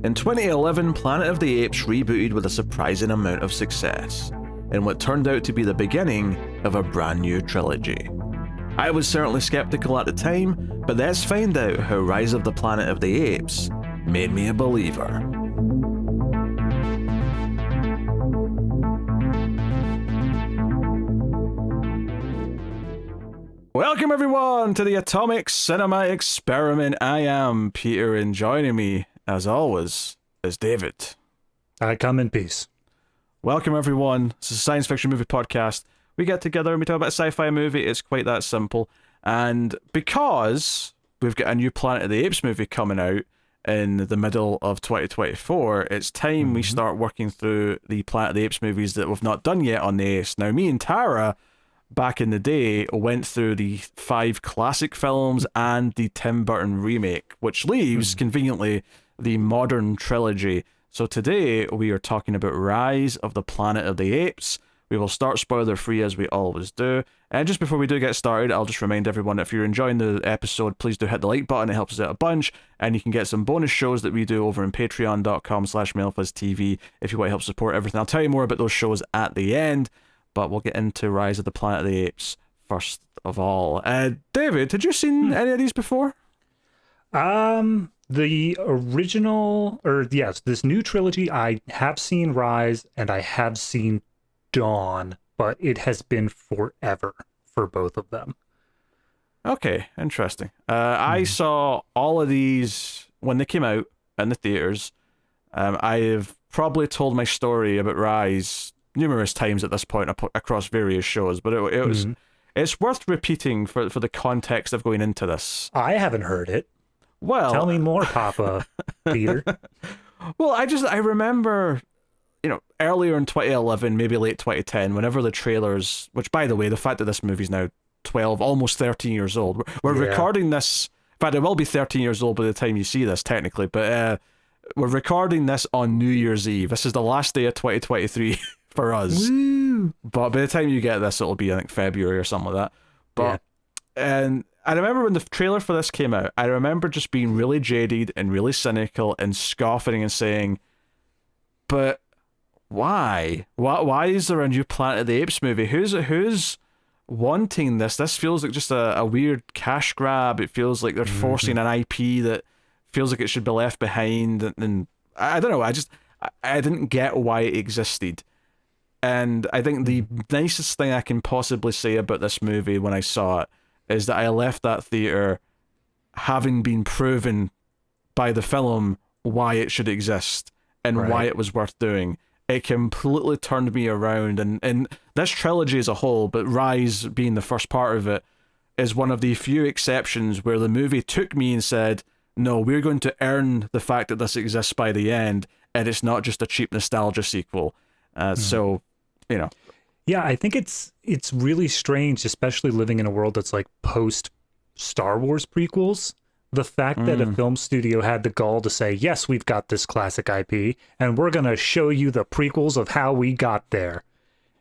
In 2011, Planet of the Apes rebooted with a surprising amount of success, in what turned out to be the beginning of a brand new trilogy. I was certainly skeptical at the time, but let's find out how Rise of the Planet of the Apes made me a believer. Welcome everyone to the Atomic Cinema Experiment. I am Peter, and joining me, as always, is David. I come in peace. Welcome everyone. This is a science fiction movie podcast. We get together and we talk about a sci-fi movie. It's quite that simple. And because we've got a new Planet of the Apes movie coming out in the middle of 2024, it's time we start working through the Planet of the Apes movies that we've not done yet on the Ace. Now, me and Tara, back in the day, went through the 5 classic films and the Tim Burton remake, which leaves, conveniently, the modern trilogy. So today, we are talking about Rise of the Planet of the Apes. We will start spoiler-free as we always do. And just before we do get started, I'll just remind everyone, if you're enjoying the episode, please do hit the like button. It helps us out a bunch. And you can get some bonus shows that we do over on patreon.com/MailFuzzTV if you want to help support everything. I'll tell you more about those shows at the end. But we'll get into Rise of the Planet of the Apes first of all. David, had you seen any of these before? The original, this new trilogy, I have seen Rise and I have seen Dawn, but it has been forever for both of them. Okay, interesting. I saw all of these when they came out in the theaters. I have probably told my story about Rise numerous times at this point across various shows, but it was it's worth repeating for the context of going into this. I haven't heard it. Well, tell me more, Papa Peter. Well, I remember, earlier in 2011, maybe late 2010, whenever the trailers, which by the way, the fact that this movie's now 12, almost 13 years old, we're recording this, in fact, it will be 13 years old by the time you see this, technically, but we're recording this on New Year's Eve. This is the last day of 2023 for us. Woo! But by the time you get this, it'll be, I think, February or something like that. But and I remember when the trailer for this came out, I remember just being really jaded and really cynical and scoffing and saying, but why? Why is there a new Planet of the Apes movie? Who's wanting this? This feels like just a weird cash grab. It feels like they're forcing an IP that feels like it should be left behind. And I don't know, I didn't get why it existed. And I think the nicest thing I can possibly say about this movie when I saw it is that I left that theater having been proven by the film why it should exist and why it was worth doing. It completely turned me around, and this trilogy as a whole, but Rise being the first part of it, is one of the few exceptions where the movie took me and said, no, we're going to earn the fact that this exists by the end, and it's not just a cheap nostalgia sequel. So, Yeah, I think it's really strange, especially living in a world that's like post Star Wars prequels. The fact that a film studio had the gall to say, yes, we've got this classic IP, and we're going to show you the prequels of how we got there.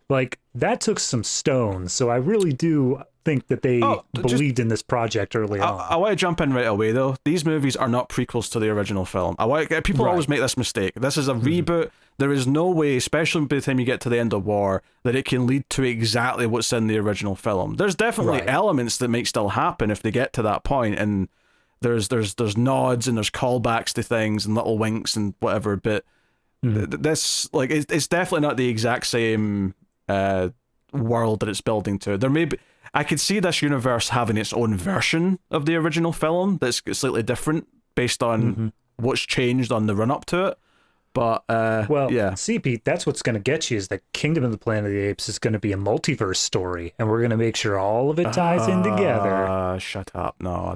Like, that took some stones, so I really do think that they believed in this project early on. I want to jump in right away, though. These movies are not prequels to the original film. People always make this mistake. This is a reboot. There is no way, especially by the time you get to the end of War, that it can lead to exactly what's in the original film. There's definitely elements that might still happen if they get to that point, and there's nods and there's callbacks to things and little winks and whatever, but this, like, it's definitely not the exact same world that it's building to. There may be, I could see this universe having its own version of the original film that's slightly different based on what's changed on the run up to it. But see, Pete, that's what's going to get you is that Kingdom of the Planet of the Apes is going to be a multiverse story, and we're going to make sure all of it ties in together. Shut up! No,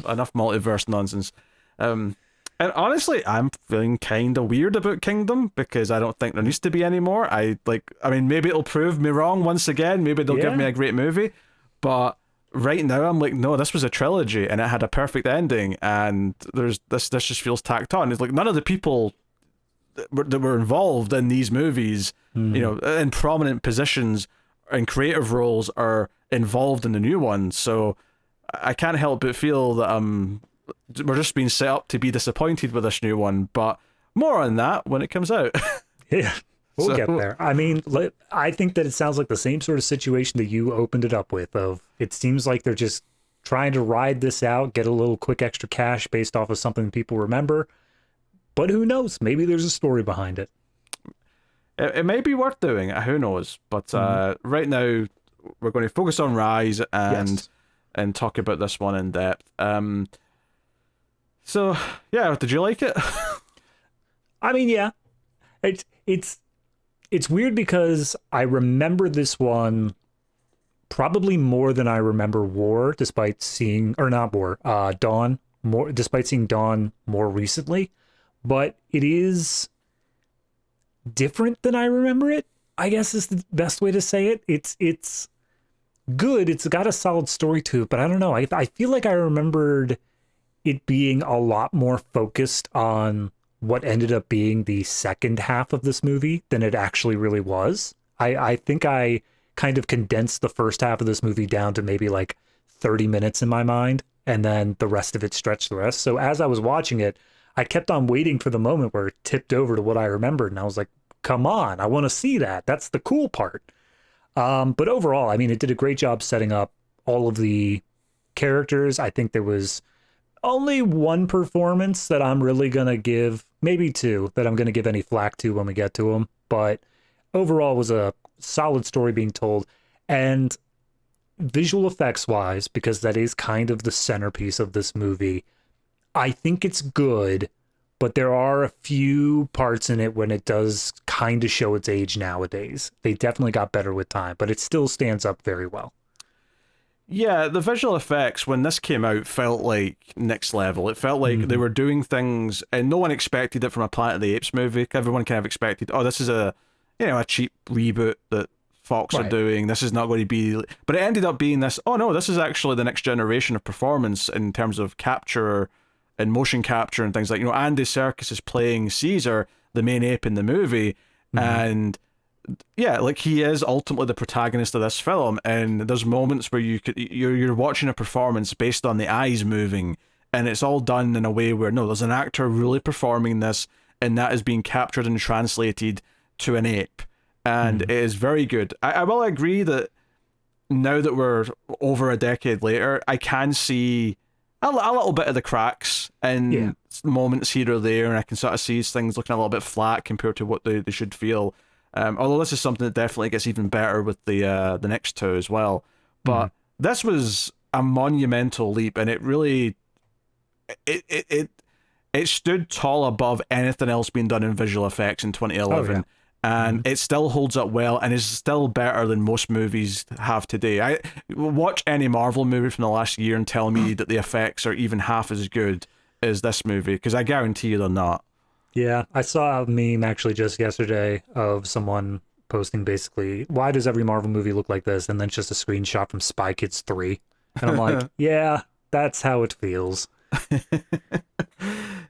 enough multiverse nonsense. And honestly, I'm feeling kind of weird about Kingdom because I don't think there needs to be any more. I mean, maybe it'll prove me wrong once again. Maybe they'll give me a great movie, but right now I'm like, no, this was a trilogy and it had a perfect ending, and this just feels tacked on. It's like none of the people that were involved in these movies, in prominent positions and creative roles, are involved in the new one. So I can't help but feel that we're just being set up to be disappointed with this new one. But more on that when it comes out. Yeah, we'll So- get there. I mean, I think that it sounds like the same sort of situation that you opened it up with. Of it seems like they're just trying to ride this out, get a little quick extra cash based off of something people remember. But who knows? Maybe there's a story behind it. It may be worth doing. Who knows? But right now, we're going to focus on Rise Yes. and talk about this one in depth. So yeah, did you like it? I mean, yeah, it's weird because I remember this one probably more than I remember War, despite seeing Dawn more, despite seeing Dawn more recently. But it is different than I remember it, I guess is the best way to say it. It's good. It's got a solid story to it, but I don't know. I feel like I remembered it being a lot more focused on what ended up being the second half of this movie than it actually really was. I think I kind of condensed the first half of this movie down to maybe like 30 minutes in my mind, and then the rest of it stretched the rest. So as I was watching it, I kept on waiting for the moment where it tipped over to what I remembered, and I was like, come on, I want to see that. That's the cool part. But overall, I mean, it did a great job setting up all of the characters. I think there was only one performance that I'm really going to give, maybe two, that I'm going to give any flack to when we get to them. But overall, it was a solid story being told. And visual effects wise, because that is kind of the centerpiece of this movie, I think it's good, but there are a few parts in it when it does kind of show its age nowadays. They definitely got better with time, but it still stands up very well. Yeah, the visual effects when this came out felt like next level. It felt like they were doing things, and no one expected it from a Planet of the Apes movie. Everyone kind of expected, oh, this is a cheap reboot that Fox are doing. This is not going to be, but it ended up being this. Oh no, this is actually the next generation of performance in terms of capture and motion capture and things like, Andy Serkis is playing Caesar, the main ape in the movie, and yeah, like he is ultimately the protagonist of this film, and there's moments where you're watching a performance based on the eyes moving, and it's all done in a way where no, there's an actor really performing this, and that is being captured and translated to an ape, and it is very good. I will agree that now that we're over a decade later, I can see a little bit of the cracks and moments here or there, and I can sort of see things looking a little bit flat compared to what they should feel. Although this is something that definitely gets even better with the next two as well. But this was a monumental leap, and it really it stood tall above anything else being done in visual effects in 2011. Oh, yeah. And it still holds up well, and is still better than most movies have today. I watch any Marvel movie from the last year and tell me that the effects are even half as good as this movie, because I guarantee you they're not. Yeah, I saw a meme actually just yesterday of someone posting basically, why does every Marvel movie look like this? And then it's just a screenshot from Spy Kids 3. And I'm like, yeah, that's how it feels.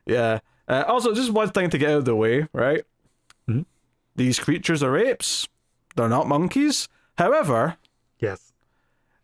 Yeah. Also, just one thing to get out of the way, right? These creatures are apes. They're not monkeys. However, yes,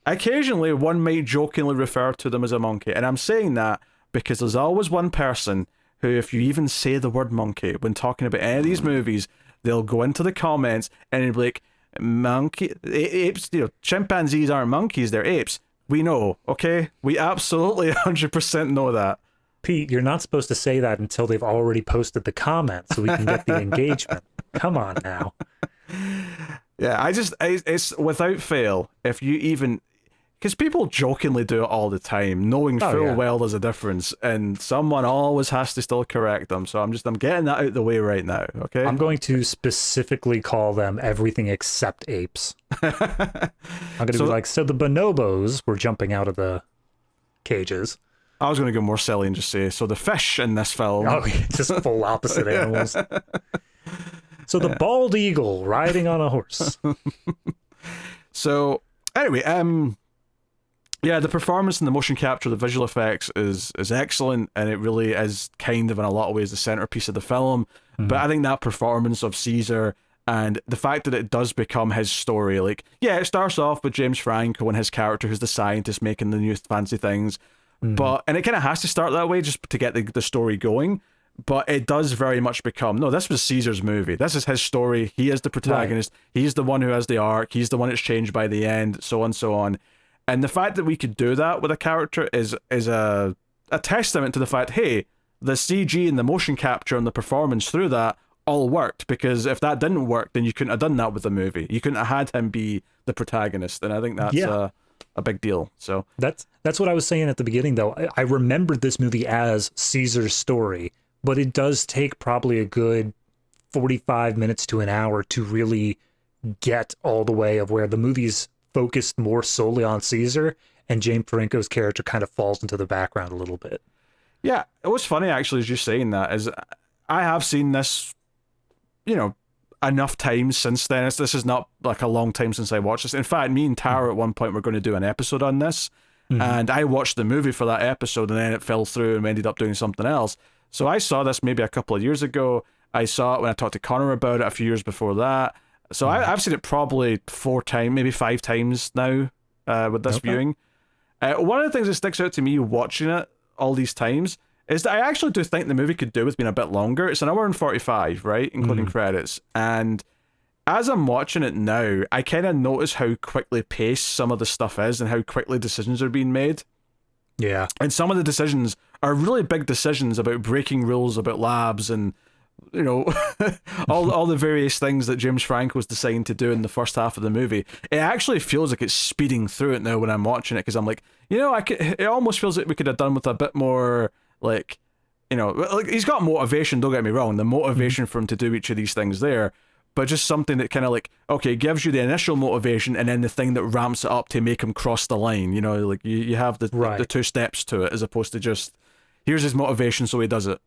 occasionally one might jokingly refer to them as a monkey. And I'm saying that because there's always one person who, if you even say the word monkey when talking about any of these movies, they'll go into the comments and it'll be like, monkey, apes, chimpanzees aren't monkeys, they're apes. We know, okay? We absolutely 100% know that. Pete, you're not supposed to say that until they've already posted the comments so we can get the engagement. Come on now. Yeah, it's without fail, if you even, because people jokingly do it all the time, knowing full well there's a difference, and someone always has to still correct them. So I'm getting that out of the way right now, okay? I'm going to specifically call them everything except apes. I'm going to be like, so the bonobos were jumping out of the cages. I was going to go more silly and just say, so the fish in this film. Oh, just full opposite animals. So the bald eagle riding on a horse. So anyway, yeah, the performance and the motion capture, the visual effects is excellent, and it really is kind of in a lot of ways the centerpiece of the film. But I think that performance of Caesar and the fact that it does become his story, like, yeah, it starts off with James Franco and his character who's the scientist making the new fancy things. And it kind of has to start that way just to get the story going. but it does very much become, no, this was Caesar's movie. This is his story. He is the protagonist. Right. He's the one who has the arc. He's the one that's changed by the end, so on and so on. And the fact that we could do that with a character is a testament to the fact, hey, the CG and the motion capture and the performance through that all worked, because if that didn't work, then you couldn't have done that with the movie. You couldn't have had him be the protagonist, and I think that's a big deal. So that's what I was saying at the beginning, though. I remembered this movie as Caesar's story, but it does take probably a good 45 minutes to an hour to really get all the way of where the movie's focused more solely on Caesar, and James Franco's character kind of falls into the background a little bit. Yeah, it was funny actually, as you saying that, is I have seen this, enough times since then. This is not like a long time since I watched this. In fact, me and Tara at one point were going to do an episode on this, and I watched the movie for that episode, and then it fell through and we ended up doing something else. So I saw this maybe a couple of years ago. I saw it when I talked to Connor about it a few years before that. So I've seen it probably 4 times, maybe 5 times now with this viewing. One of the things that sticks out to me watching it all these times is that I actually do think the movie could do with being a bit longer. It's an hour and 45, right? Including credits. And as I'm watching it now, I kind of notice how quickly paced some of the stuff is and how quickly decisions are being made. Yeah. And some of the decisions are really big decisions about breaking rules about labs and, all the various things that James Franco was deciding to do in the first half of the movie. It actually feels like it's speeding through it now when I'm watching it, because I'm like, it almost feels like we could have done with a bit more, like he's got motivation, don't get me wrong, the motivation for him to do each of these things there, but just something that kind of like, okay, gives you the initial motivation and then the thing that ramps it up to make him cross the line, like you have the 2 steps to it, as opposed to just, here's his motivation so he does it.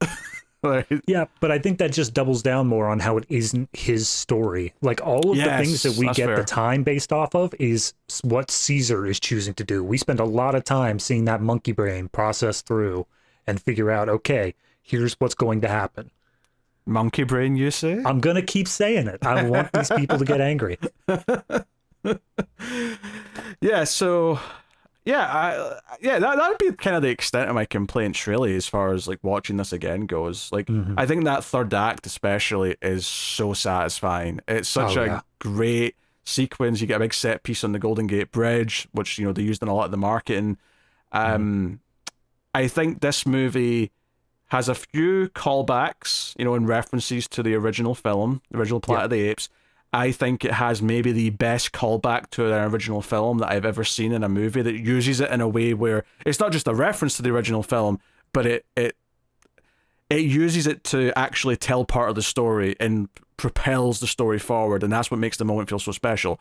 Right. Yeah, but I think that just doubles down more on how it isn't his story. Like, all of the things that we get fair. The time based off of is what Caesar is choosing to do. We spend a lot of time seeing that monkey brain process through and figure out, okay, here's what's going to happen. Monkey brain, you say? I'm going to keep saying it. I want these people to get angry. Yeah, so... that would be kind of the extent of my complaints, really, as far as like watching this again goes. Like, I think that third act especially is so satisfying. It's such a great sequence. You get a big set piece on the Golden Gate Bridge, which they used in a lot of the marketing. I think this movie has a few callbacks, and references to the original film, the original Planet of the Apes. I think it has maybe the best callback to an original film that I've ever seen in a movie, that uses it in a way where it's not just a reference to the original film, but it uses it to actually tell part of the story and propels the story forward, and that's what makes the moment feel so special.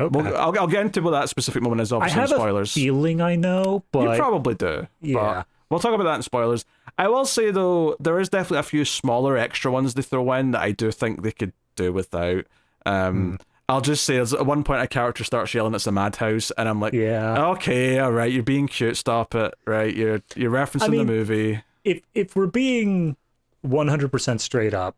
Okay. Well, I'll get into what that specific moment is, obviously, in spoilers. I have a feeling I know, but... You probably do. Yeah. But we'll talk about that in spoilers. I will say, though, there is definitely a few smaller extra ones they throw in that I do think they could do without. I'll just say, at one point a character starts yelling it's a madhouse, and I'm like, okay, all right, you're being cute, stop it, right? You're referencing the movie. If we're being 100% straight up,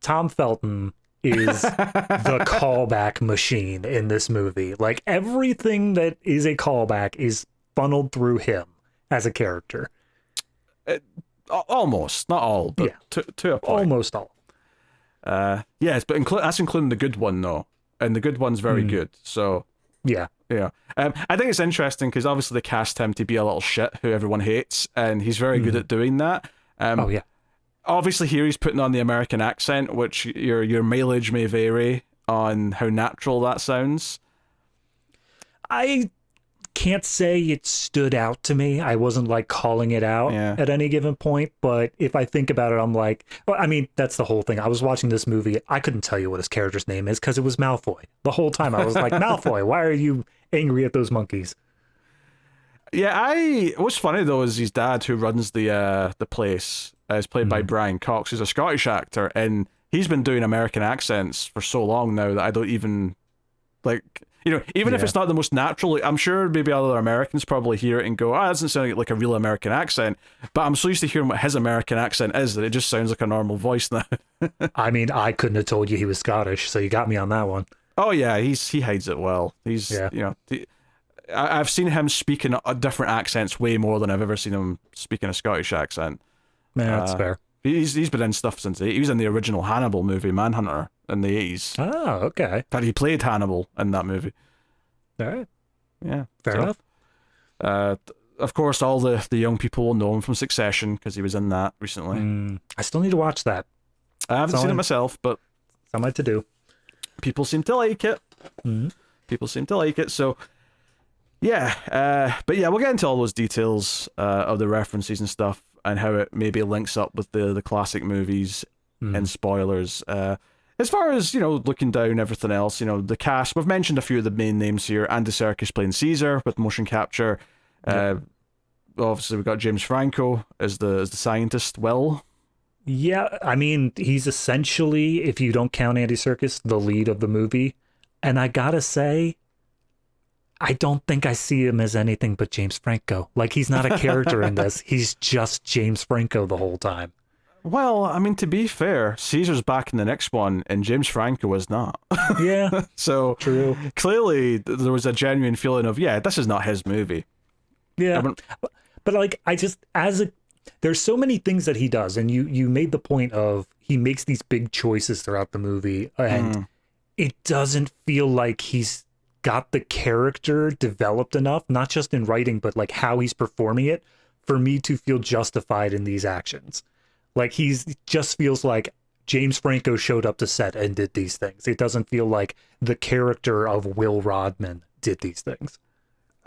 Tom Felton is the callback machine in this movie. Like, everything that is a callback is funneled through him as a character. Almost, not all, but to a point. Almost all. Yes, but that's including the good one, though, and the good one's very good. So yeah. I think it's interesting because obviously they cast him to be a little shit who everyone hates, and he's very good at doing that. Obviously here he's putting on the American accent, which your mileage may vary on how natural that sounds. I can't say it stood out to me. I wasn't like calling it out at any given point, but if I think about it, I'm like, well, I mean, that's the whole thing. I was watching this movie, I couldn't tell you what his character's name is because it was Malfoy. The whole time I was like, Malfoy, why are you angry at those monkeys? Yeah, what's funny though is his dad, who runs the place, is played by Brian Cox, who's a Scottish actor, and he's been doing American accents for so long now that I don't even like. Even if it's not the most natural, I'm sure maybe other Americans probably hear it and go, that doesn't sound like a real American accent. But I'm so used to hearing what his American accent is that it just sounds like a normal voice now. I mean, I couldn't have told you he was Scottish, so you got me on that one. Oh yeah, he hides it well. I've seen him speak in different accents way more than I've ever seen him speak in a Scottish accent. Yeah, that's fair. He's been in stuff since he was in the original Hannibal movie, Manhunter, in the 80s. Oh, okay. In fact, he played Hannibal in that movie. All right. Yeah. Fair enough. Of course, all the young people will know him from Succession because he was in that recently. I still need to watch that. I haven't seen it myself, but it's on my to-do. People seem to like it. People seem to like it, so yeah. But yeah, we'll get into all those details of the references and stuff, and how it maybe links up with the classic movies and spoilers. As far as, looking down everything else, the cast, we've mentioned a few of the main names here. Andy Serkis playing Caesar with motion capture. Obviously, we've got James Franco as the scientist, Will. Yeah, I mean, he's essentially, if you don't count Andy Serkis, the lead of the movie. And I gotta say, I don't think I see him as anything but James Franco. Like, he's not a character in this. He's just James Franco the whole time. Well, I mean, to be fair, Caesar's back in the next one, and James Franco is not. Yeah, so true. Clearly, there was a genuine feeling of, this is not his movie. Yeah, but like, there's so many things that he does, and you made the point of he makes these big choices throughout the movie, and it doesn't feel like he's got the character developed enough, not just in writing, but like how he's performing it, for me to feel justified in these actions. Like, just feels like James Franco showed up to set and did these things. It doesn't feel like the character of Will Rodman did these things.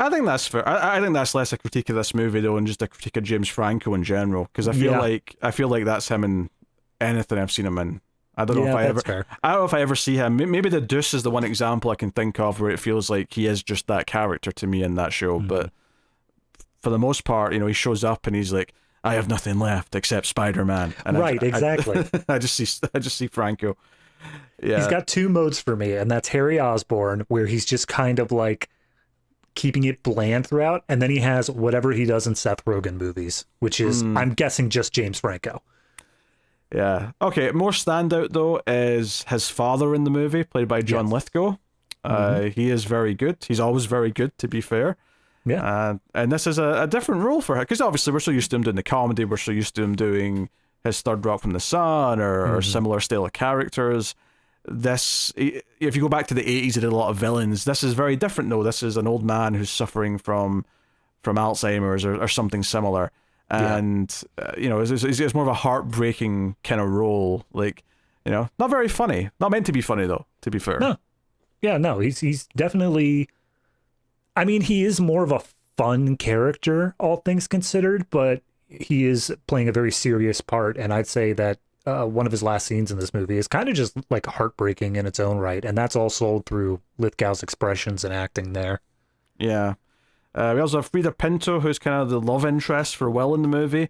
I think that's fair. I think that's less a critique of this movie, though, and just a critique of James Franco in general. Because I feel like that's him in anything I've seen him in. I don't know if I ever see him. Maybe The Deuce is the one example I can think of where it feels like he is just that character to me in that show. But for the most part, he shows up and he's like, I have nothing left except Spider-Man. And exactly. I just see Franco. Yeah. He's got two modes for me, and that's Harry Osborn, where he's just kind of like keeping it bland throughout, and then he has whatever he does in Seth Rogen movies, which is, I'm guessing, just James Franco. Yeah. Okay, more standout, though, is his father in the movie, played by John Lithgow. He is very good. He's always very good, to be fair. Yeah. And this is a different role for him, because obviously we're so used to him doing the comedy, we're so used to him doing his Third Rock from the Sun or similar style of characters. This, if you go back to the 80s, he did a lot of villains. This is very different, though. This is an old man who's suffering from Alzheimer's or something similar. And, it's more of a heartbreaking kind of role. Like, not very funny. Not meant to be funny, though, to be fair. No. Yeah, no, he's definitely... I mean, he is more of a fun character, all things considered, but he is playing a very serious part, and I'd say that one of his last scenes in this movie is kind of just like heartbreaking in its own right, and that's all sold through Lithgow's expressions and acting there. Yeah. We also have Freida Pinto, who's kind of the love interest for Will in the movie.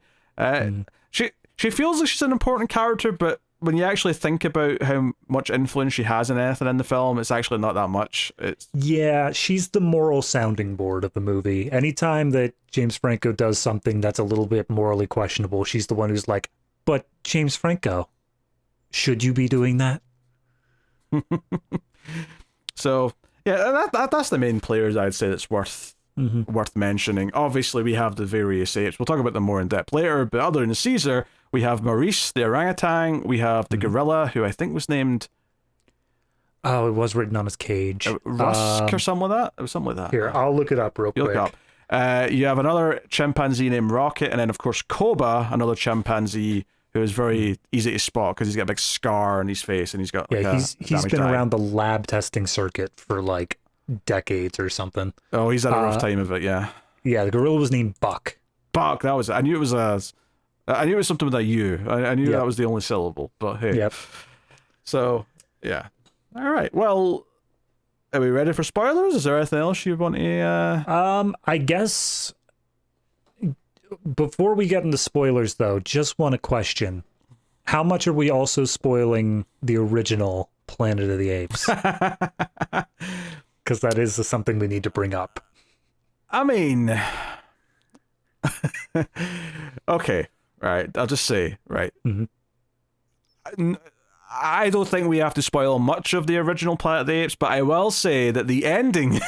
She feels like she's an important character, but when you actually think about how much influence she has in anything in the film, it's actually not that much. Yeah, she's the moral sounding board of the movie. Anytime that James Franco does something that's a little bit morally questionable, she's the one who's like, but James Franco, should you be doing that? So, yeah, that's the main players I'd say that's worth mentioning. Obviously, we have the various apes. We'll talk about them more in depth later, but other than Caesar, we have Maurice, the orangutan. We have the gorilla, who I think was named... Oh, it was written on his cage. Rusk or something like that? It was something like that. Here, I'll look it up real quick. Look up. You have another chimpanzee named Rocket, and then, of course, Koba, another chimpanzee who is very easy to spot because he's got a big scar on his face, and he's got... he's been around the lab testing circuit for, like, decades or something. Oh, he's had a rough time of it, yeah. Yeah, the gorilla was named Buck. Buck, that was it. I knew it was something with a U. I knew that was the only syllable, but hey. Yep. So, yeah. All right. Well, are we ready for spoilers? Is there anything else you want to... I guess before we get into spoilers, though, just want to question, how much are we also spoiling the original Planet of the Apes? Because that is something we need to bring up. I mean... Okay. Right, I'll just say, right. I don't think we have to spoil much of the original Planet of the Apes, but I will say that the ending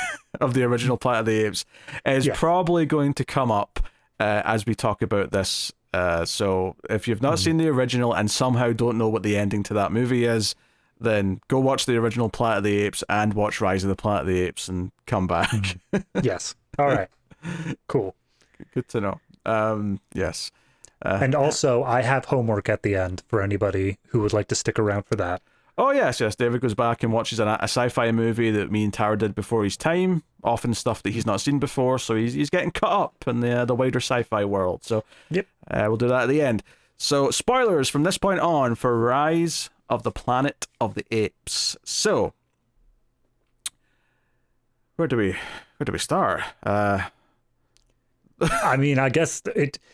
of the original Planet of the Apes is probably going to come up as we talk about this So if you've not seen the original and somehow don't know what the ending to that movie is, then go watch the original Planet of the Apes and watch Rise of the Planet of the Apes and come back. Yes. All right. Cool. Good to know. Yes. And also, I have homework at the end for anybody who would like to stick around for that. Oh, yes. David goes back and watches a sci-fi movie that me and Tara did before his time, often stuff that he's not seen before, so he's getting caught up in the wider sci-fi world. So yep, we'll do that at the end. So, spoilers from this point on for Rise of the Planet of the Apes. So, where do we start? I mean, I guess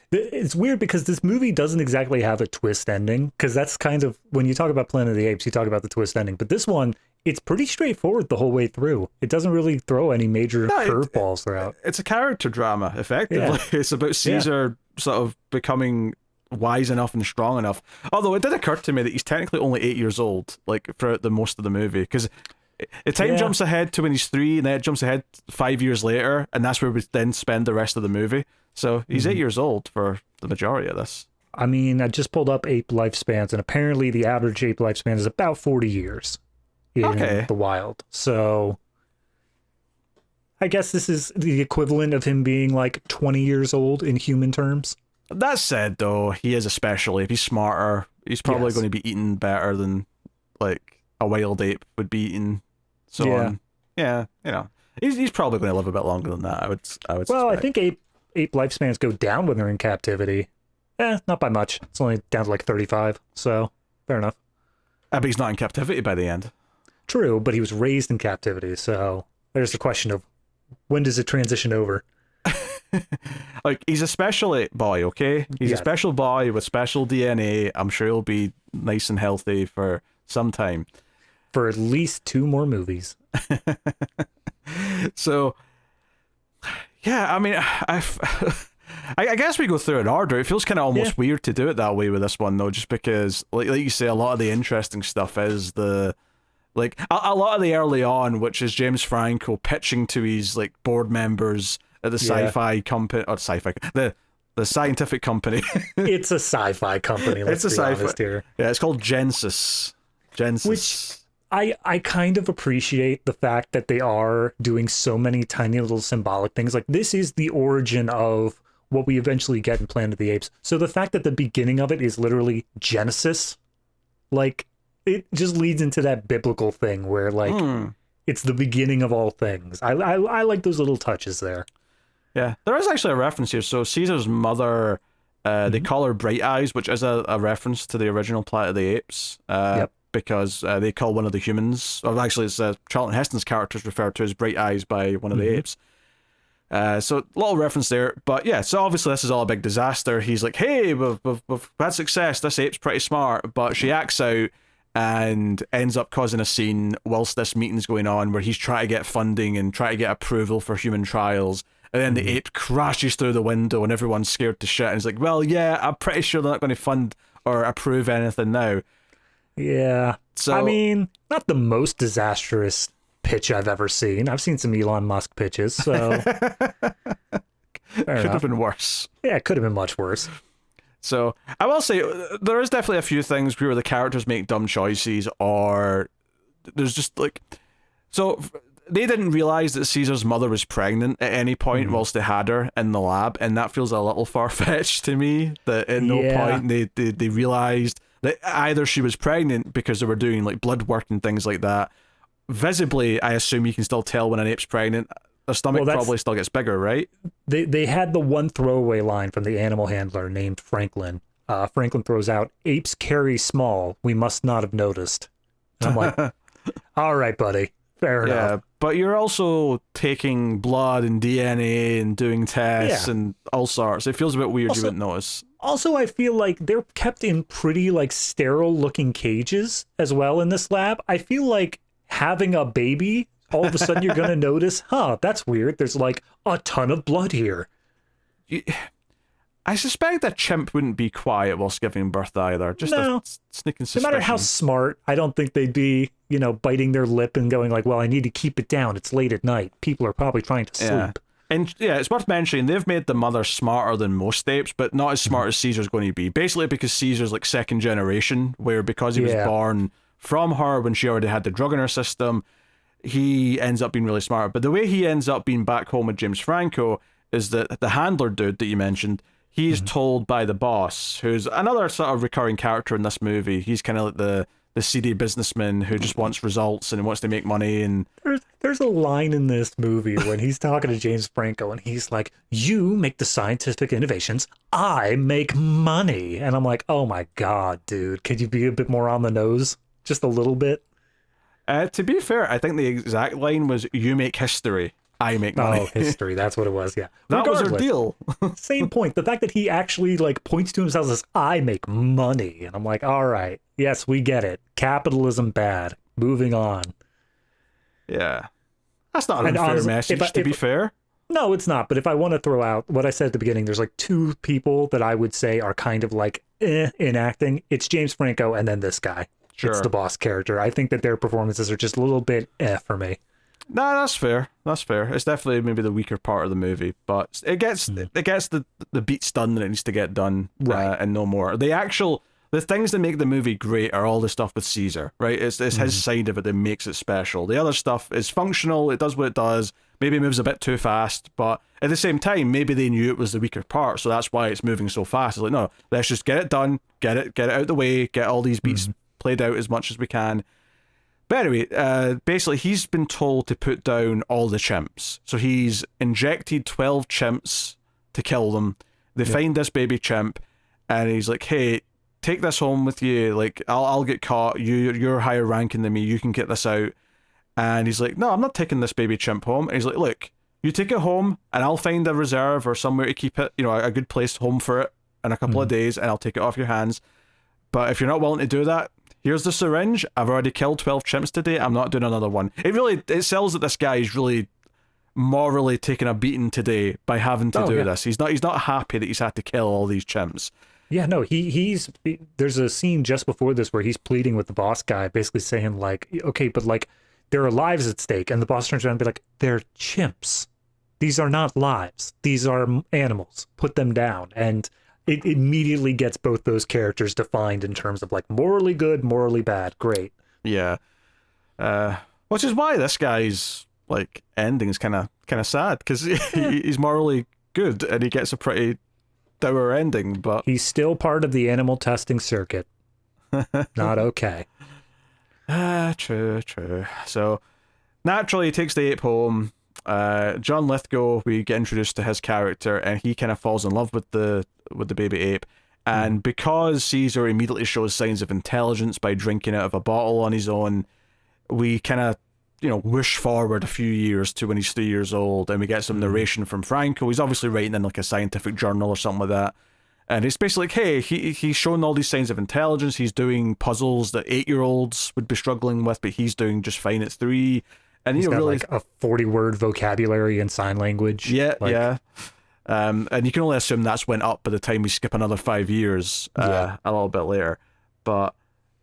it's weird because this movie doesn't exactly have a twist ending, because that's kind of, when you talk about Planet of the Apes, you talk about the twist ending. But this one, it's pretty straightforward the whole way through. It doesn't really throw any major curveballs throughout. It's a character drama, effectively. Yeah. It's about Caesar sort of becoming wise enough and strong enough. Although it did occur to me that he's technically only 8 years old, like throughout the most of the movie, because the time jumps ahead to when he's 3, and then it jumps ahead 5 years later, and that's where we then spend the rest of the movie. So he's 8 years old for the majority of this. I mean, I just pulled up ape lifespans, and apparently the average ape lifespan is about 40 years in the wild. So I guess this is the equivalent of him being like 20 years old in human terms. That said, though, he is especially, if he's smarter, he's probably going to be eaten better than like a wild ape would be eaten. So yeah, you know, he's probably going to live a bit longer than that. I would. Well, suspect. I think ape lifespans go down when they're in captivity. Not by much. It's only down to like 35. So fair enough. But he's not in captivity by the end. True, but he was raised in captivity. So there's the question of when does it transition over? Like, he's a special boy, okay? He's a special boy with special DNA. I'm sure he'll be nice and healthy for some time. For at least 2 more movies. So, yeah, I mean, I guess we go through in order. It feels kind of almost weird to do it that way with this one, though, just because, like you say, a lot of the interesting stuff is a lot of the early on, which is James Franco pitching to his like board members at the sci-fi company, or the scientific company. It's a sci-fi company. Let's be honest here. Yeah, it's called Genesis. Which I kind of appreciate the fact that they are doing so many tiny little symbolic things. Like, this is the origin of what we eventually get in Planet of the Apes. So the fact that the beginning of it is literally Genesis, like, it just leads into that biblical thing where, like, it's the beginning of all things. I like those little touches there. Yeah, there is actually a reference here. So Caesar's mother, they call her Bright Eyes, which is a reference to the original Planet of the Apes. Because they call one of the humans, or actually it's Charlton Heston's character is referred to as Bright Eyes by one of the apes. So a little reference there. But yeah, so obviously this is all a big disaster. He's like, hey, we've had success. This ape's pretty smart. But she acts out and ends up causing a scene whilst this meeting's going on where he's trying to get funding and try to get approval for human trials. And then the ape crashes through the window and everyone's scared to shit. And he's like, well, yeah, I'm pretty sure they're not going to fund or approve anything now. Yeah. So, I mean, not the most disastrous pitch I've ever seen. I've seen some Elon Musk pitches, so could have been worse. Yeah, it could have been much worse. So I will say there is definitely a few things where the characters make dumb choices, or there's just like, so they didn't realize that Caesar's mother was pregnant at any point whilst they had her in the lab, and that feels a little far-fetched to me, that at no point they realized that either she was pregnant because they were doing like blood work and things like that. Visibly, I assume you can still tell when an ape's pregnant. Their stomach probably still gets bigger, right? They had the one throwaway line from the animal handler named Franklin. Franklin throws out, "Apes carry small. We must not have noticed." And I'm like, all right, buddy. Fair enough. But you're also taking blood and DNA and doing tests and all sorts. It feels a bit weird you wouldn't notice. Also, I feel like they're kept in pretty like sterile looking cages as well in this lab. I feel like having a baby, all of a sudden you're going to notice, that's weird. There's like a ton of blood here. I suspect a chimp wouldn't be quiet whilst giving birth either. Just a sneaking suspicion. No matter how smart, I don't think they'd be, biting their lip and going like, well, I need to keep it down. It's late at night. People are probably trying to sleep. And yeah, it's worth mentioning they've made the mother smarter than most apes, but not as smart as Caesar's going to be. Basically, because Caesar's like second generation, where because he was born from her when she already had the drug in her system, he ends up being really smart. But the way he ends up being back home with James Franco is that the handler dude that you mentioned, he's told by the boss, who's another sort of recurring character in this movie. He's kind of like the seedy businessman who just wants results and wants to make money. And there's a line in this movie when he's talking to James Franco and he's like, "You make the scientific innovations, I make money." And I'm like, oh my God, dude, could you be a bit more on the nose? Just a little bit? To be fair, I think the exact line was, "You make history, I make money." Oh, history. That's what it was. Yeah. That was our deal. Same point. The fact that he actually like points to himself as, "I make money." And I'm like, all right. Yes, we get it. Capitalism bad. Moving on. Yeah. That's not an unfair message, to be fair. No, it's not. But if I want to throw out what I said at the beginning, there's like two people that I would say are kind of like in acting. It's James Franco and then this guy. Sure. It's the boss character. I think that their performances are just a little bit for me. No, that's fair. That's fair. It's definitely maybe the weaker part of the movie, but it gets the beats done that it needs to get done, right? And no more. The things that make the movie great are all the stuff with Caesar, right? It's his side of it that makes it special. The other stuff is functional. It does what it does. Maybe it moves a bit too fast, but at the same time, maybe they knew it was the weaker part, so that's why it's moving so fast. It's like, no, let's just get it done, get it out of the way, get all these beats played out as much as we can. But anyway, basically, he's been told to put down all the chimps. So he's injected 12 chimps to kill them. They find this baby chimp, and he's like, "Hey, take this home with you. Like, I'll get caught. You're higher ranking than me. You can get this out." And he's like, "No, I'm not taking this baby chimp home." And he's like, "Look, you take it home, and I'll find a reserve or somewhere to keep it. You know, a good place home for it in a couple of days, and I'll take it off your hands. But if you're not willing to do that, here's the syringe. I've already killed 12 chimps today. I'm not doing another one." It sells that this guy is really morally taking a beating today by having to do this. He's not happy that he's had to kill all these chimps. Yeah, no, there's a scene just before this where he's pleading with the boss guy, basically saying like, "Okay, but like there are lives at stake." And the boss turns around and be like, "They're chimps. These are not lives. These are animals. Put them down." And it immediately gets both those characters defined in terms of like morally good, morally bad. Great. Yeah. Which is why this guy's like ending is kind of sad, because he's morally good and he gets a pretty dour ending, but he's still part of the animal testing circuit. Not okay. True. So naturally he takes the ape home. John Lithgow, we get introduced to his character, and he kind of falls in love with the baby ape. And because Caesar immediately shows signs of intelligence by drinking out of a bottle on his own, we kind of, whoosh forward a few years to when he's 3 years old, and we get some narration from Franco. He's obviously writing in like a scientific journal or something like that. And it's basically like, hey, he's shown all these signs of intelligence. He's doing puzzles that 8-year-olds would be struggling with, but he's doing just fine at 3. And he's got really like a 40-word vocabulary in sign language. Yeah. And you can only assume that's went up by the time we skip another 5 years, a little bit later. But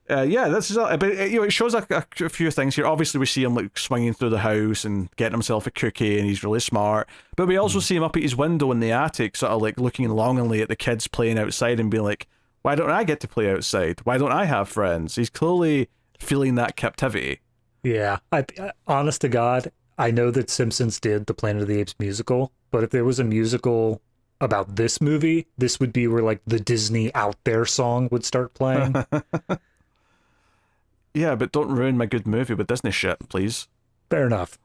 this is. But it shows a few things here. Obviously, we see him like swinging through the house and getting himself a cookie, and he's really smart. But we also see him up at his window in the attic, sort of like looking longingly at the kids playing outside and being like, "Why don't I get to play outside? Why don't I have friends?" He's clearly feeling that captivity. Yeah, honest to God, I know that Simpsons did the Planet of the Apes musical, but if there was a musical about this movie, this would be where like the Disney Out There song would start playing. Yeah, but don't ruin my good movie with Disney shit, please. Fair enough.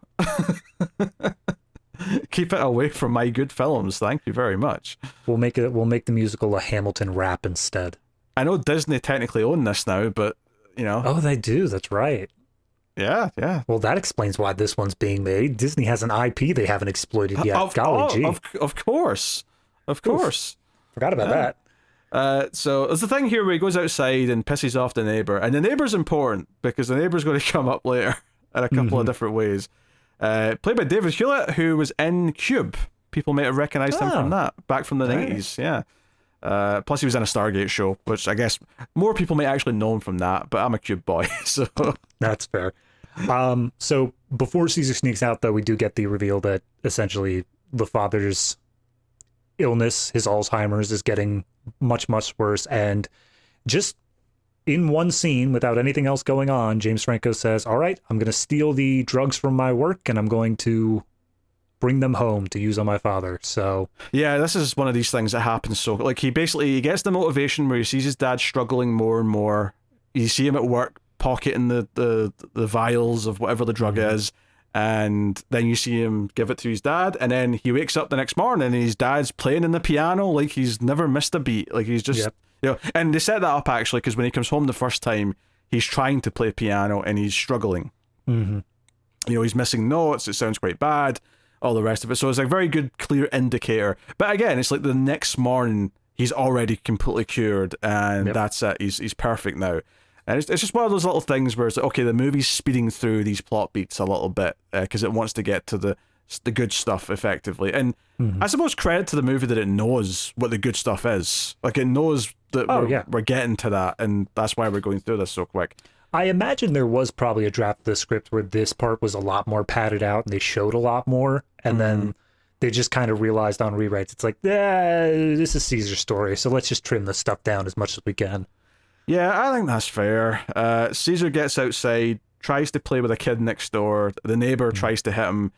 Keep it away from my good films. Thank you very much. We'll make the musical a Hamilton rap instead. I know Disney technically own this now, but Oh, they do. That's right. Yeah. Well, that explains why this one's being made. Disney has an IP they haven't exploited yet. Golly gee. Of course. Forgot about that. So there's the thing here where he goes outside and pisses off the neighbor, and the neighbor's important because the neighbor's going to come up later in a couple of different ways. Played by David Hewlett, who was in Cube. People may have recognized him from that, back from the 90s. Yeah. Plus he was in a Stargate show, which I guess more people may actually know him from that, but I'm a Cube boy, so that's fair. So before Caesar sneaks out, though, we do get the reveal that essentially the father's illness, his Alzheimer's, is getting much, much worse. And just in one scene, without anything else going on, James Franco says, all right, I'm going to steal the drugs from my work and I'm going to bring them home to use on my father. So yeah, this is one of these things that happens. So like he gets the motivation where he sees his dad struggling more and more. You see him at work pocketing the vials of whatever the drug is, and then you see him give it to his dad, and then he wakes up the next morning and his dad's playing in the piano like he's never missed a beat, like he's just and they set that up actually because when he comes home the first time, he's trying to play piano and he's struggling. He's missing notes, it sounds quite bad, all the rest of it. So it's a very good clear indicator, but again, it's like the next morning he's already completely cured, and that's it, he's perfect now. And it's just one of those little things where it's like, okay, the movie's speeding through these plot beats a little bit because it wants to get to the good stuff effectively. And I suppose credit to the movie that it knows what the good stuff is. Like it knows that we're getting to that, and that's why we're going through this so quick. I imagine there was probably a draft of the script where this part was a lot more padded out and they showed a lot more, and then they just kind of realized on rewrites, it's like, this is Caesar's story, so let's just trim this stuff down as much as we can. Yeah, I think that's fair. Caesar gets outside, tries to play with a kid next door. The neighbor tries to hit him,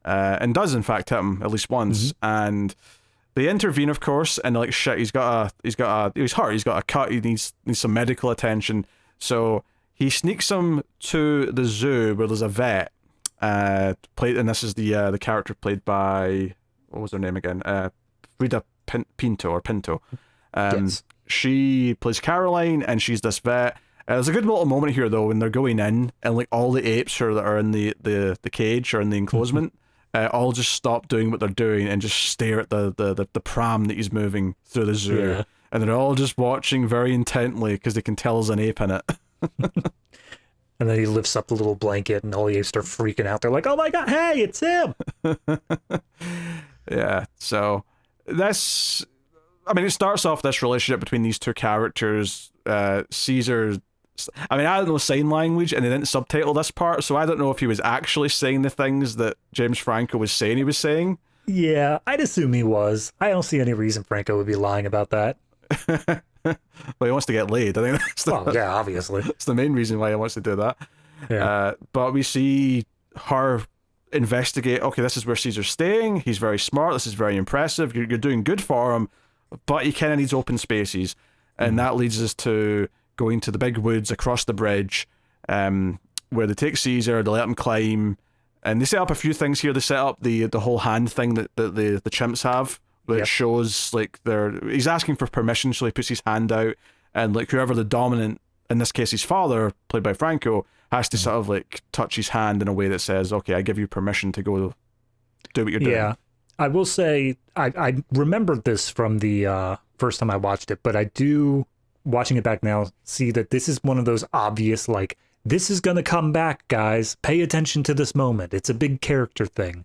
and does in fact hit him at least once. And they intervene, of course, and like shit, he's hurt, he's got a cut, he needs some medical attention. So he sneaks him to the zoo where there's a vet. And this is the character played by, what was her name again? Freida Pinto. Yes. She plays Caroline, and she's this vet. There's a good little moment here though when they're going in, and like all the apes that are in the cage or in the enclosement, all just stop doing what they're doing and just stare at the pram that he's moving through the zoo, and they're all just watching very intently because they can tell there's an ape in it. And then he lifts up the little blanket, and all the apes start freaking out. They're like, "Oh my god, hey, it's him!" Yeah. So that's. I mean, it starts off this relationship between these two characters. Caesar, I mean, I don't know sign language, and they didn't subtitle this part, so I don't know if he was actually saying the things that James Franco was saying he was saying. Yeah, I'd assume he was. I don't see any reason Franco would be lying about that. Well, he wants to get laid. I think that's obviously. That's the main reason why he wants to do that. Yeah. But we see her investigate, okay, this is where Caesar's staying. He's very smart. This is very impressive. You're doing good for him. But he kind of needs open spaces, and that leads us to going to the big woods across the bridge, where they take Caesar, they let him climb, and they set up a few things here. They set up the whole hand thing that the chimps have, that shows like he's asking for permission, so he puts his hand out, and like whoever the dominant, in this case his father, played by Franco, has to sort of like touch his hand in a way that says, okay, I give you permission to go do what you're doing. Yeah. I will say, I remembered this from the first time I watched it, but I do, watching it back now, see that this is one of those obvious, like, this is going to come back, guys. Pay attention to this moment. It's a big character thing.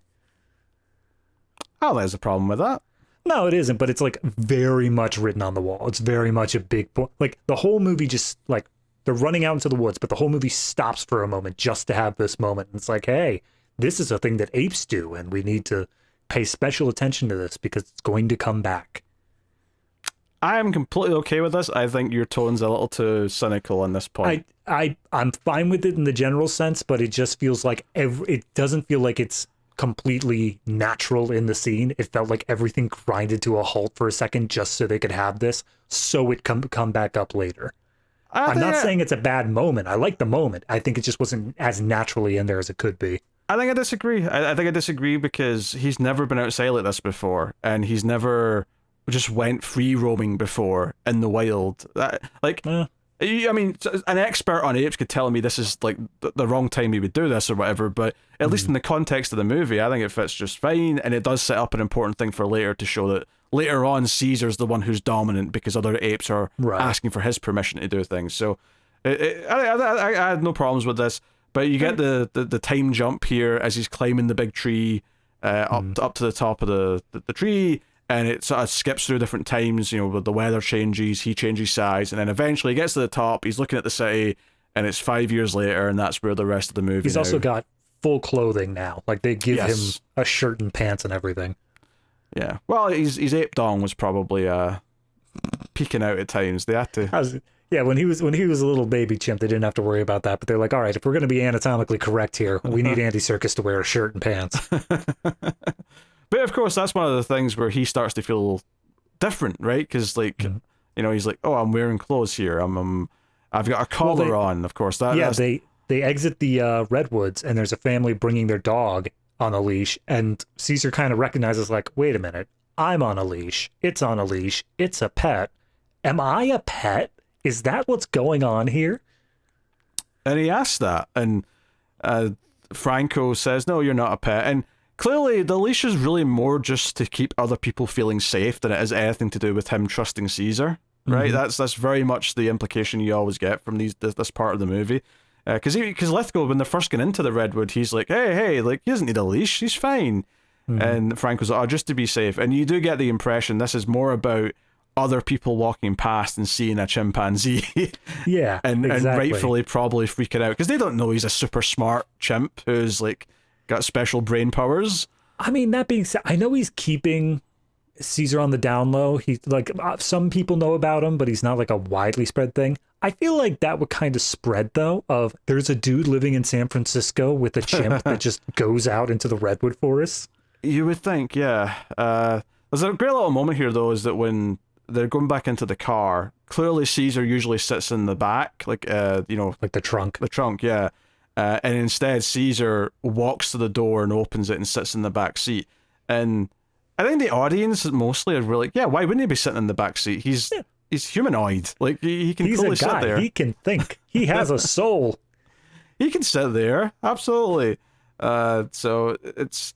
Oh, there's a problem with that. No, it isn't, but it's, like, very much written on the wall. It's very much a big point. Like, the whole movie just, like, they're running out into the woods, but the whole movie stops for a moment just to have this moment. And it's like, hey, this is a thing that apes do, and we need to pay special attention to this because it's going to come back. I am completely okay with this. I think your tone's a little too cynical on this point. I'm fine with it in the general sense, but it just feels like it doesn't feel like it's completely natural in the scene. It felt like everything grinded to a halt for a second just so they could have this, so it come back up later. I'm not saying it's a bad moment. I like the moment. I think it just wasn't as naturally in there as it could be. I think I disagree. I think I disagree because he's never been outside like this before, and he's never just went free roaming before in the wild. I mean, an expert on apes could tell me this is like the wrong time he would do this or whatever, but at least in the context of the movie, I think it fits just fine, and it does set up an important thing for later to show that later on Caesar's the one who's dominant because other apes are asking for his permission to do things. So I had no problems with this. But you get the time jump here as he's climbing the big tree up to the top of the tree, and it sort of skips through different times, the weather changes, he changes size, and then eventually he gets to the top, he's looking at the city, and it's 5 years later, and that's where the rest of the movie He's also got full clothing now. Like, they give him a shirt and pants and everything. Yeah. Well, his ape dong was probably peeking out at times. They had to. Yeah, when he was a little baby chimp, they didn't have to worry about that. But they're like, all right, if we're going to be anatomically correct here, we need Andy Serkis to wear a shirt and pants. But of course, that's one of the things where he starts to feel different, right? Because he's like, oh, I'm wearing clothes here. I've got a collar on. Of course, they exit the redwoods, and there's a family bringing their dog on a leash, and Caesar kind of recognizes, like, wait a minute, I'm on a leash. It's on a leash. It's a pet. Am I a pet? Is that what's going on here? And he asks that, and Franco says, no, you're not a pet. And clearly, the leash is really more just to keep other people feeling safe than it has anything to do with him trusting Caesar, right? Mm-hmm. That's very much the implication you always get from this part of the movie. Because Lithgow, when they're first getting into the redwood, he's like, hey, like, he doesn't need a leash, he's fine. Mm-hmm. And Franco's like, oh, just to be safe. And you do get the impression this is more about other people walking past and seeing a chimpanzee. Yeah, and exactly. rightfully probably freaking out because they don't know he's a super smart chimp who's like got special brain powers. I mean, that being said, I know he's keeping Caesar on the down low. He's like, some people know about him, but he's not like a widely spread thing. I feel like that would kind of spread though, of there's a dude living in San Francisco with a chimp that just goes out into the redwood forests. You would think, yeah. There's a great little moment here though, is that when they're going back into the car, clearly Caesar usually sits in the back, like like the trunk. The trunk, yeah. And instead Caesar walks to the door and opens it and sits in the back seat. And I think the audience mostly are really, yeah, why wouldn't he be sitting in the back seat? He's humanoid. Like he can clearly sit there. He can think. He has a soul. He can sit there, absolutely. So it's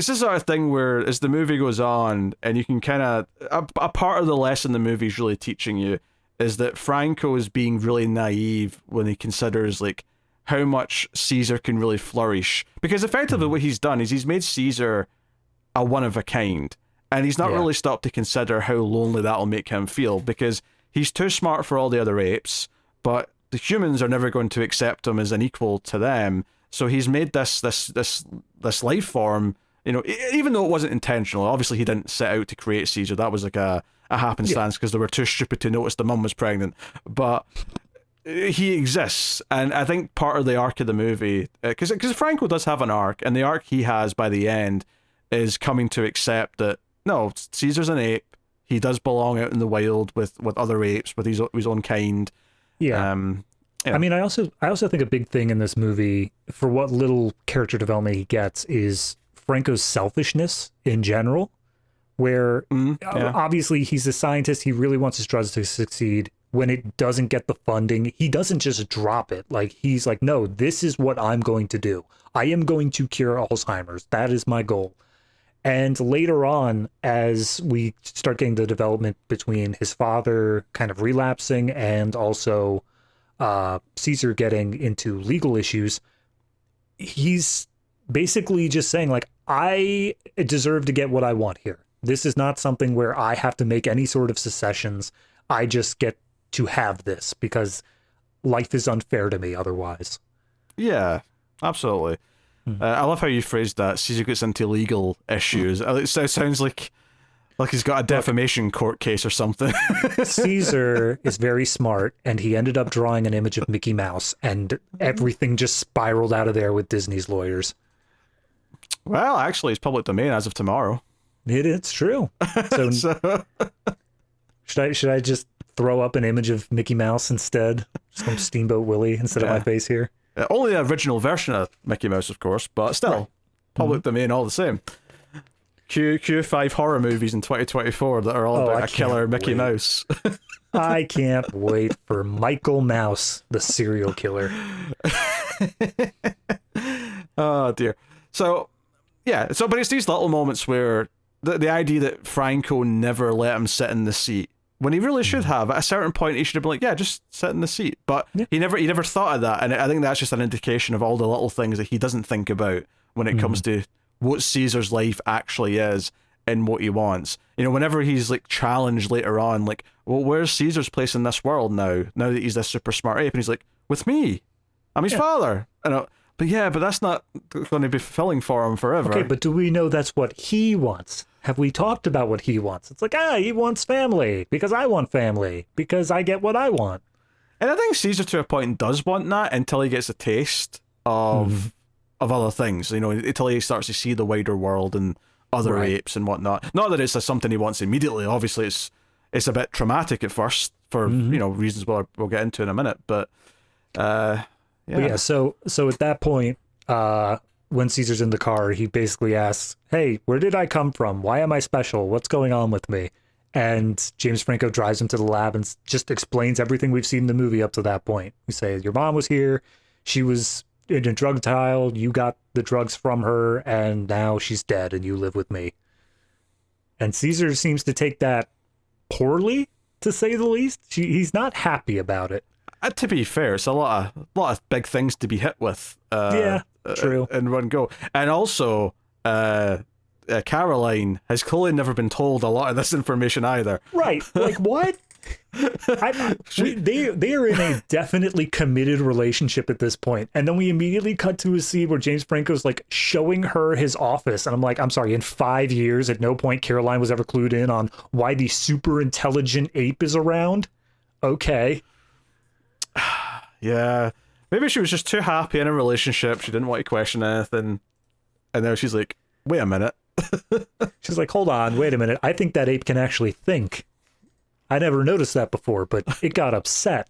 the sort of thing where as the movie goes on, and you can kind of a part of the lesson the movie's really teaching you is that Franco is being really naive when he considers like how much Caesar can really flourish, because effectively what he's done is he's made Caesar a one of a kind, and he's not really stopped to consider how lonely that'll make him feel, because he's too smart for all the other apes, but the humans are never going to accept him as an equal to them. So he's made this life form. Even though it wasn't intentional, obviously he didn't set out to create Caesar. That was like a happenstance because they were too stupid to notice the mum was pregnant. But he exists, and I think part of the arc of the movie, because Franco does have an arc, and the arc he has by the end is coming to accept that no, Caesar's an ape. He does belong out in the wild with other apes, with his own kind. Yeah. I mean, I also think a big thing in this movie, for what little character development he gets, is Franco's selfishness in general, where obviously he's a scientist. He really wants his drugs to succeed. When it doesn't get the funding, he doesn't just drop it. Like, he's like, no, this is what I'm going to do. I am going to cure Alzheimer's. That is my goal. And later on, as we start getting the development between his father kind of relapsing and also Caesar getting into legal issues, he's basically just saying, like, I deserve to get what I want here. This is not something where I have to make any sort of secessions. I just get to have this because life is unfair to me otherwise. Yeah, absolutely. I love how you phrased that. Caesar gets into legal issues. It sounds like he's got a defamation court case or something. Caesar is very smart, and he ended up drawing an image of Mickey Mouse, and everything just spiraled out of there with Disney's lawyers. Well, actually, it's public domain as of tomorrow. It's true. So should I just throw up an image of Mickey Mouse instead? Just from Steamboat Willie instead of my face here? Only the original version of Mickey Mouse, of course, but still, public domain all the same. Q 5 horror movies in 2024 that are all about a killer Mickey Mouse. I can't wait for Michael Mouse, the serial killer. Oh, dear. So, but it's these little moments where the idea that Franco never let him sit in the seat, when he really should have. At a certain point, he should have been like, yeah, just sit in the seat. But he never thought of that. And I think that's just an indication of all the little things that he doesn't think about when it comes to what Caesar's life actually is and what he wants. Whenever he's like challenged later on, like, well, where's Caesar's place in this world now that he's this super smart ape? And he's like, with me. I'm his father. But that's not going to be fulfilling for him forever. Okay, but do we know that's what he wants? Have we talked about what he wants? It's like, he wants family because I want family because I get what I want. And I think Caesar, to a point, does want that until he gets a taste of other things, until he starts to see the wider world and other apes and whatnot. Not that it's something he wants immediately. Obviously, it's a bit traumatic at first for reasons we'll get into in a minute. But yeah. But yeah. So at that point, when Caesar's in the car, he basically asks, "Hey, where did I come from? Why am I special? What's going on with me?" And James Franco drives him to the lab and just explains everything we've seen in the movie up to that point. We say, your mom was here. She was in a drug trial. You got the drugs from her, and now she's dead, and you live with me. And Caesar seems to take that poorly, to say the least. He's not happy about it. To be fair, it's a lot of big things to be hit with. True. In one go. And also, Caroline has clearly never been told a lot of this information either. Right. Like, what? They are in a definitely committed relationship at this point. And then we immediately cut to a scene where James Franco's like showing her his office. And I'm like, I'm sorry, in 5 years, at no point Caroline was ever clued in on why the super intelligent ape is around. Okay. Yeah. Maybe she was just too happy in a relationship. She didn't want to question anything. And now she's like, wait a minute. She's like, hold on, wait a minute. I think that ape can actually think. I never noticed that before, but it got upset.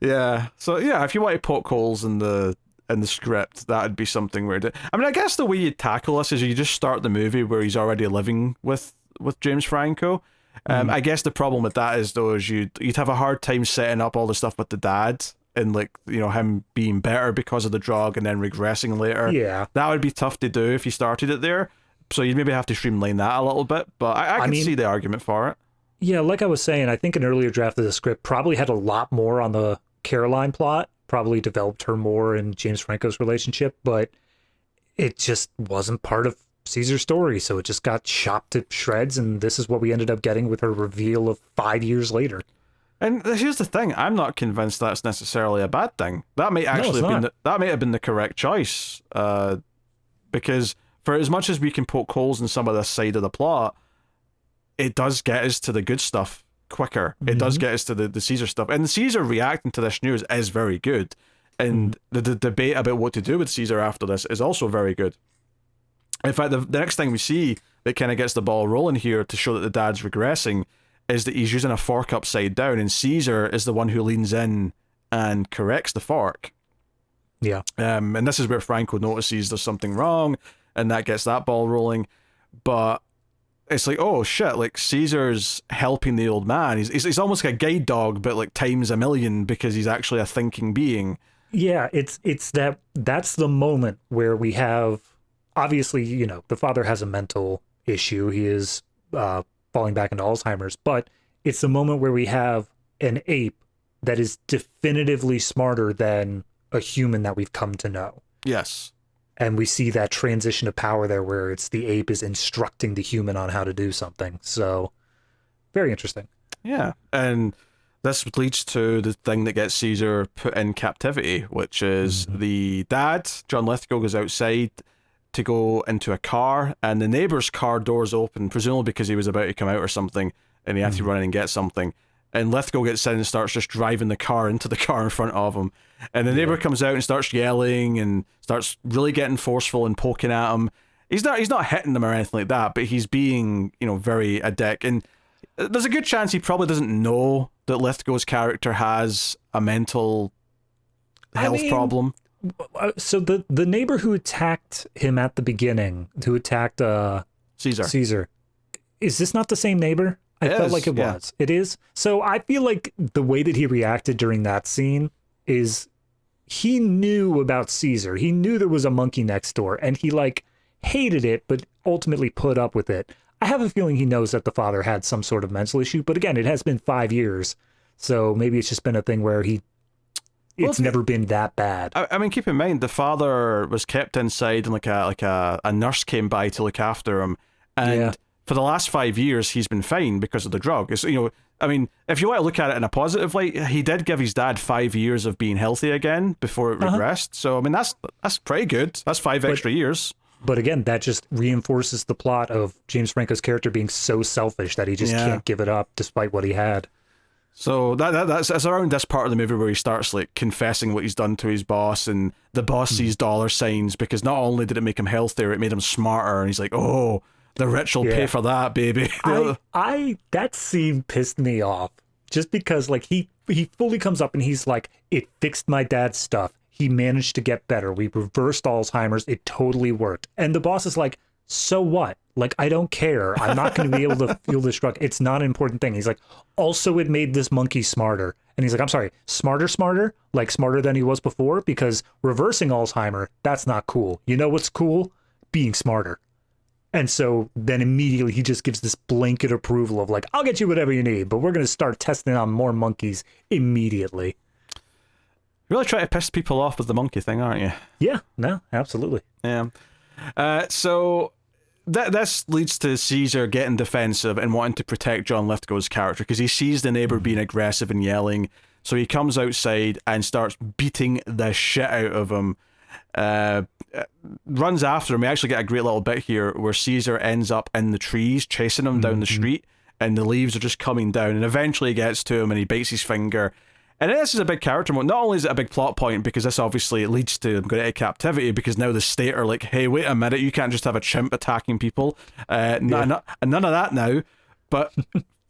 Yeah. So yeah, if you want to poke holes in the script, that'd be something weird. I mean, I guess the way you tackle this is you just start the movie where he's already living with James Franco. I guess the problem with that is though is you'd have a hard time setting up all the stuff with the dad and like him being better because of the drug and then regressing later. Yeah, that would be tough to do if you started it there. So you'd maybe have to streamline that a little bit. But I can see the argument for it. Yeah, like I was saying, I think an earlier draft of the script probably had a lot more on the Caroline plot. Probably developed her more in James Franco's relationship, but it just wasn't part of Caesar's story, so it just got chopped to shreds, and this is what we ended up getting with her reveal of 5 years later. And here's the thing: I'm not convinced that's necessarily a bad thing. That might actually have been the correct choice, because for as much as we can poke holes in some of this side of the plot, it does get us to the good stuff quicker. It does get us to the Caesar stuff, and Caesar reacting to this news is very good, and the debate about what to do with Caesar after this is also very good. In fact, the next thing we see that kind of gets the ball rolling here to show that the dad's regressing is that he's using a fork upside down, and Caesar is the one who leans in and corrects the fork. Yeah. And this is where Franco notices there's something wrong, and that gets that ball rolling. But it's like, oh shit, like Caesar's helping the old man. He's almost like a guide dog, but like times a million because he's actually a thinking being. Yeah, it's that's the moment where we have, obviously, the father has a mental issue. He is falling back into Alzheimer's, but it's the moment where we have an ape that is definitively smarter than a human that we've come to know. Yes. And we see that transition of power there where it's the ape is instructing the human on how to do something. So, very interesting. Yeah, and this leads to the thing that gets Caesar put in captivity, which is the dad, John Lithgow, goes outside to go into a car, and the neighbour's car doors open, presumably because he was about to come out or something, and he had to run in and get something. And Lithgow gets in and starts just driving the car into the car in front of him. And the neighbour comes out and starts yelling and starts really getting forceful and poking at him. He's not hitting them or anything like that, but he's being, very a dick. And there's a good chance he probably doesn't know that Lithgow's character has a mental health problem. So the neighbor who attacked him at the beginning, who attacked Caesar, is this not the same neighbor? I felt like it was. It is. So I feel like the way that he reacted during that scene is he knew about Caesar. He knew there was a monkey next door, and he hated it, but ultimately put up with it. I have a feeling he knows that the father had some sort of mental issue, but again, it has been 5 years, so maybe it's just been a thing where it's never been that bad. I mean, keep in mind the father was kept inside, and a nurse came by to look after him, and for the last 5 years he's been fine because of the drug. It's, I mean, if you want to look at it in a positive light, he did give his dad 5 years of being healthy again before it regressed. So I mean, that's pretty good. That's 5 extra years. But again, that just reinforces the plot of James Franco's character being so selfish that he just can't give it up despite what he had. So that's around this part of the movie where he starts like confessing what he's done to his boss, and the boss sees dollar signs because not only did it make him healthier, it made him smarter, and he's like, oh, the rich will pay for that, baby. That scene pissed me off just because like he fully comes up and he's like, it fixed my dad's stuff. He managed to get better. We reversed Alzheimer's. It totally worked. And the boss is like, so what? Like, I don't care. I'm not going to be able to feel this drug. It's not an important thing. He's like, also, it made this monkey smarter. And he's like, I'm sorry, smarter? Like smarter than he was before? Because reversing Alzheimer, that's not cool. You know what's cool? Being smarter. And so then immediately he just gives this blanket approval of like, I'll get you whatever you need, but we're going to start testing on more monkeys immediately. Really try to piss people off with the monkey thing, aren't you? Yeah, no, absolutely. Yeah. So this leads to Caesar getting defensive and wanting to protect John Lithgow's character because he sees the neighbor being aggressive and yelling. So he comes outside and starts beating the shit out of him. Runs after him. We actually get a great little bit here where Caesar ends up in the trees chasing him down the street, and the leaves are just coming down, and eventually he gets to him and he bites his finger. And this is a big character moment. Not only is it a big plot point because this obviously leads to him going into captivity because now the state are like, hey, wait a minute, you can't just have a chimp attacking people. None of that now. But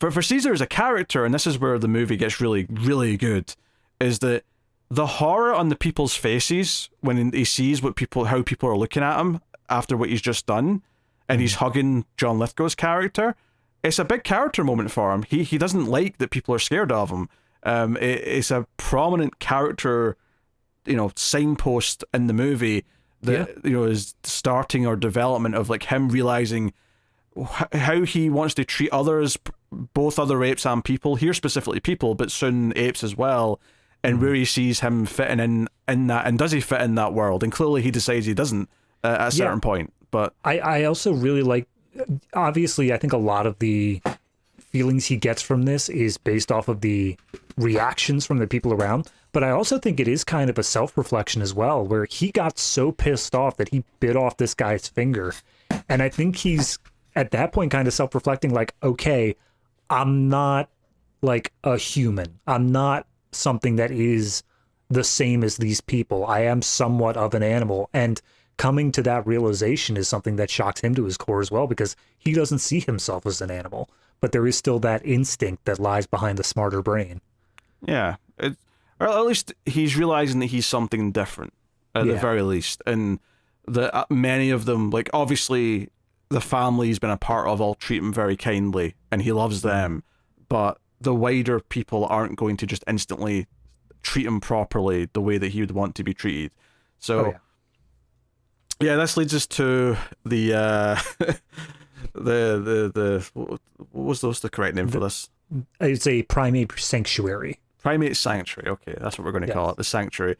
for Caesar as a character, and this is where the movie gets really, really good, is that the horror on the people's faces when he sees how people are looking at him after what he's just done, and he's hugging John Lithgow's character, it's a big character moment for him. He doesn't like that people are scared of him. It's a prominent character, signpost in the movie that is starting or development of like him realizing how he wants to treat others, both other apes and people. Here specifically people, but soon apes as well, and where he sees him fitting in that, and does he fit in that world? And clearly he decides he doesn't at a certain point. But I also really like. Obviously, I think a lot of the feelings he gets from this is based off of the reactions from the people around, but I also think it is kind of a self-reflection as well, where he got so pissed off that he bit off this guy's finger, and I think he's at that point kind of self-reflecting like, okay, I'm not like a human, I'm not something that is the same as these people, I am somewhat of an animal. And coming to that realization is something that shocks him to his core as well, because he doesn't see himself as an animal, but there is still that instinct that lies behind the smarter brain. Yeah, or at least he's realizing that he's something different, at the very least. And the many of them, like obviously the family he's been a part of, all treat him very kindly, and he loves them. But the wider people aren't going to just instantly treat him properly the way that he would want to be treated. So, this leads us to the what was the correct name for this? It's a primate sanctuary. Primate sanctuary. Okay, that's what we're going to call it. The sanctuary.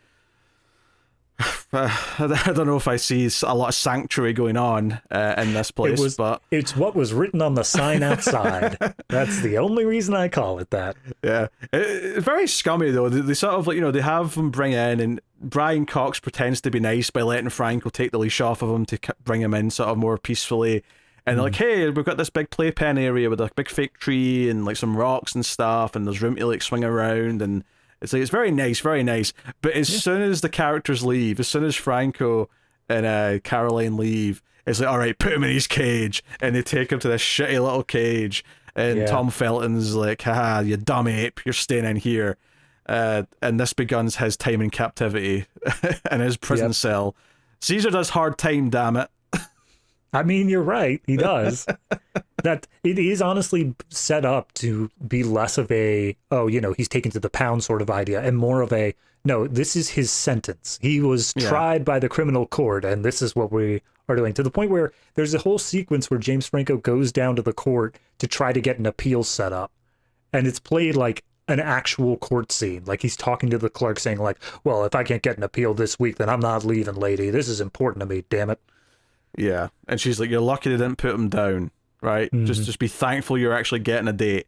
I don't know if I see a lot of sanctuary going on in this place, but it's what was written on the sign outside. That's the only reason I call it that. Yeah, very scummy though. They sort of like they have him bring in, and Brian Cox pretends to be nice by letting Franco take the leash off of him to bring him in sort of more peacefully. And they're like, hey, we've got this big playpen area with a big fake tree and like some rocks and stuff, and there's room to like swing around, and it's like, it's very nice, very nice. But as soon as the characters leave, as soon as Franco and Caroline leave, it's like, all right, put him in his cage, and they take him to this shitty little cage, and Tom Felton's like, haha, you dumb ape, you're staying in here. And this begins his time in captivity in his prison cell. Caesar does hard time, damn it. I mean, you're right. He does. That it is honestly set up to be less of a, he's taken to the pound sort of idea, and more of a, no, this is his sentence. He was tried by the criminal court, and this is what we are doing. To the point where there's a whole sequence where James Franco goes down to the court to try to get an appeal set up. And it's played like an actual court scene. Like he's talking to the clerk saying like, well, if I can't get an appeal this week, then I'm not leaving, lady. This is important to me, damn it. Yeah, and she's like, you're lucky they didn't put him down, right? Just be thankful you're actually getting a date.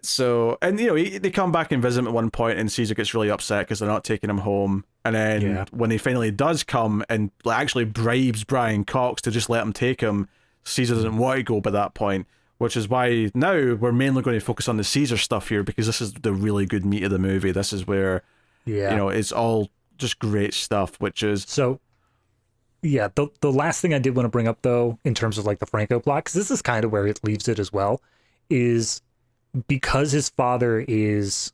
So, and they come back and visit him at one point, and Caesar gets really upset because they're not taking him home. And then when he finally does come and actually bribes Brian Cox to just let him take him, Caesar doesn't want to go by that point, which is why now we're mainly going to focus on the Caesar stuff here, because this is the really good meat of the movie. This is where, it's all just great stuff, which is... So, the last thing I did want to bring up, though, in terms of like the Franco plot, because this is kind of where it leaves it as well, is because his father is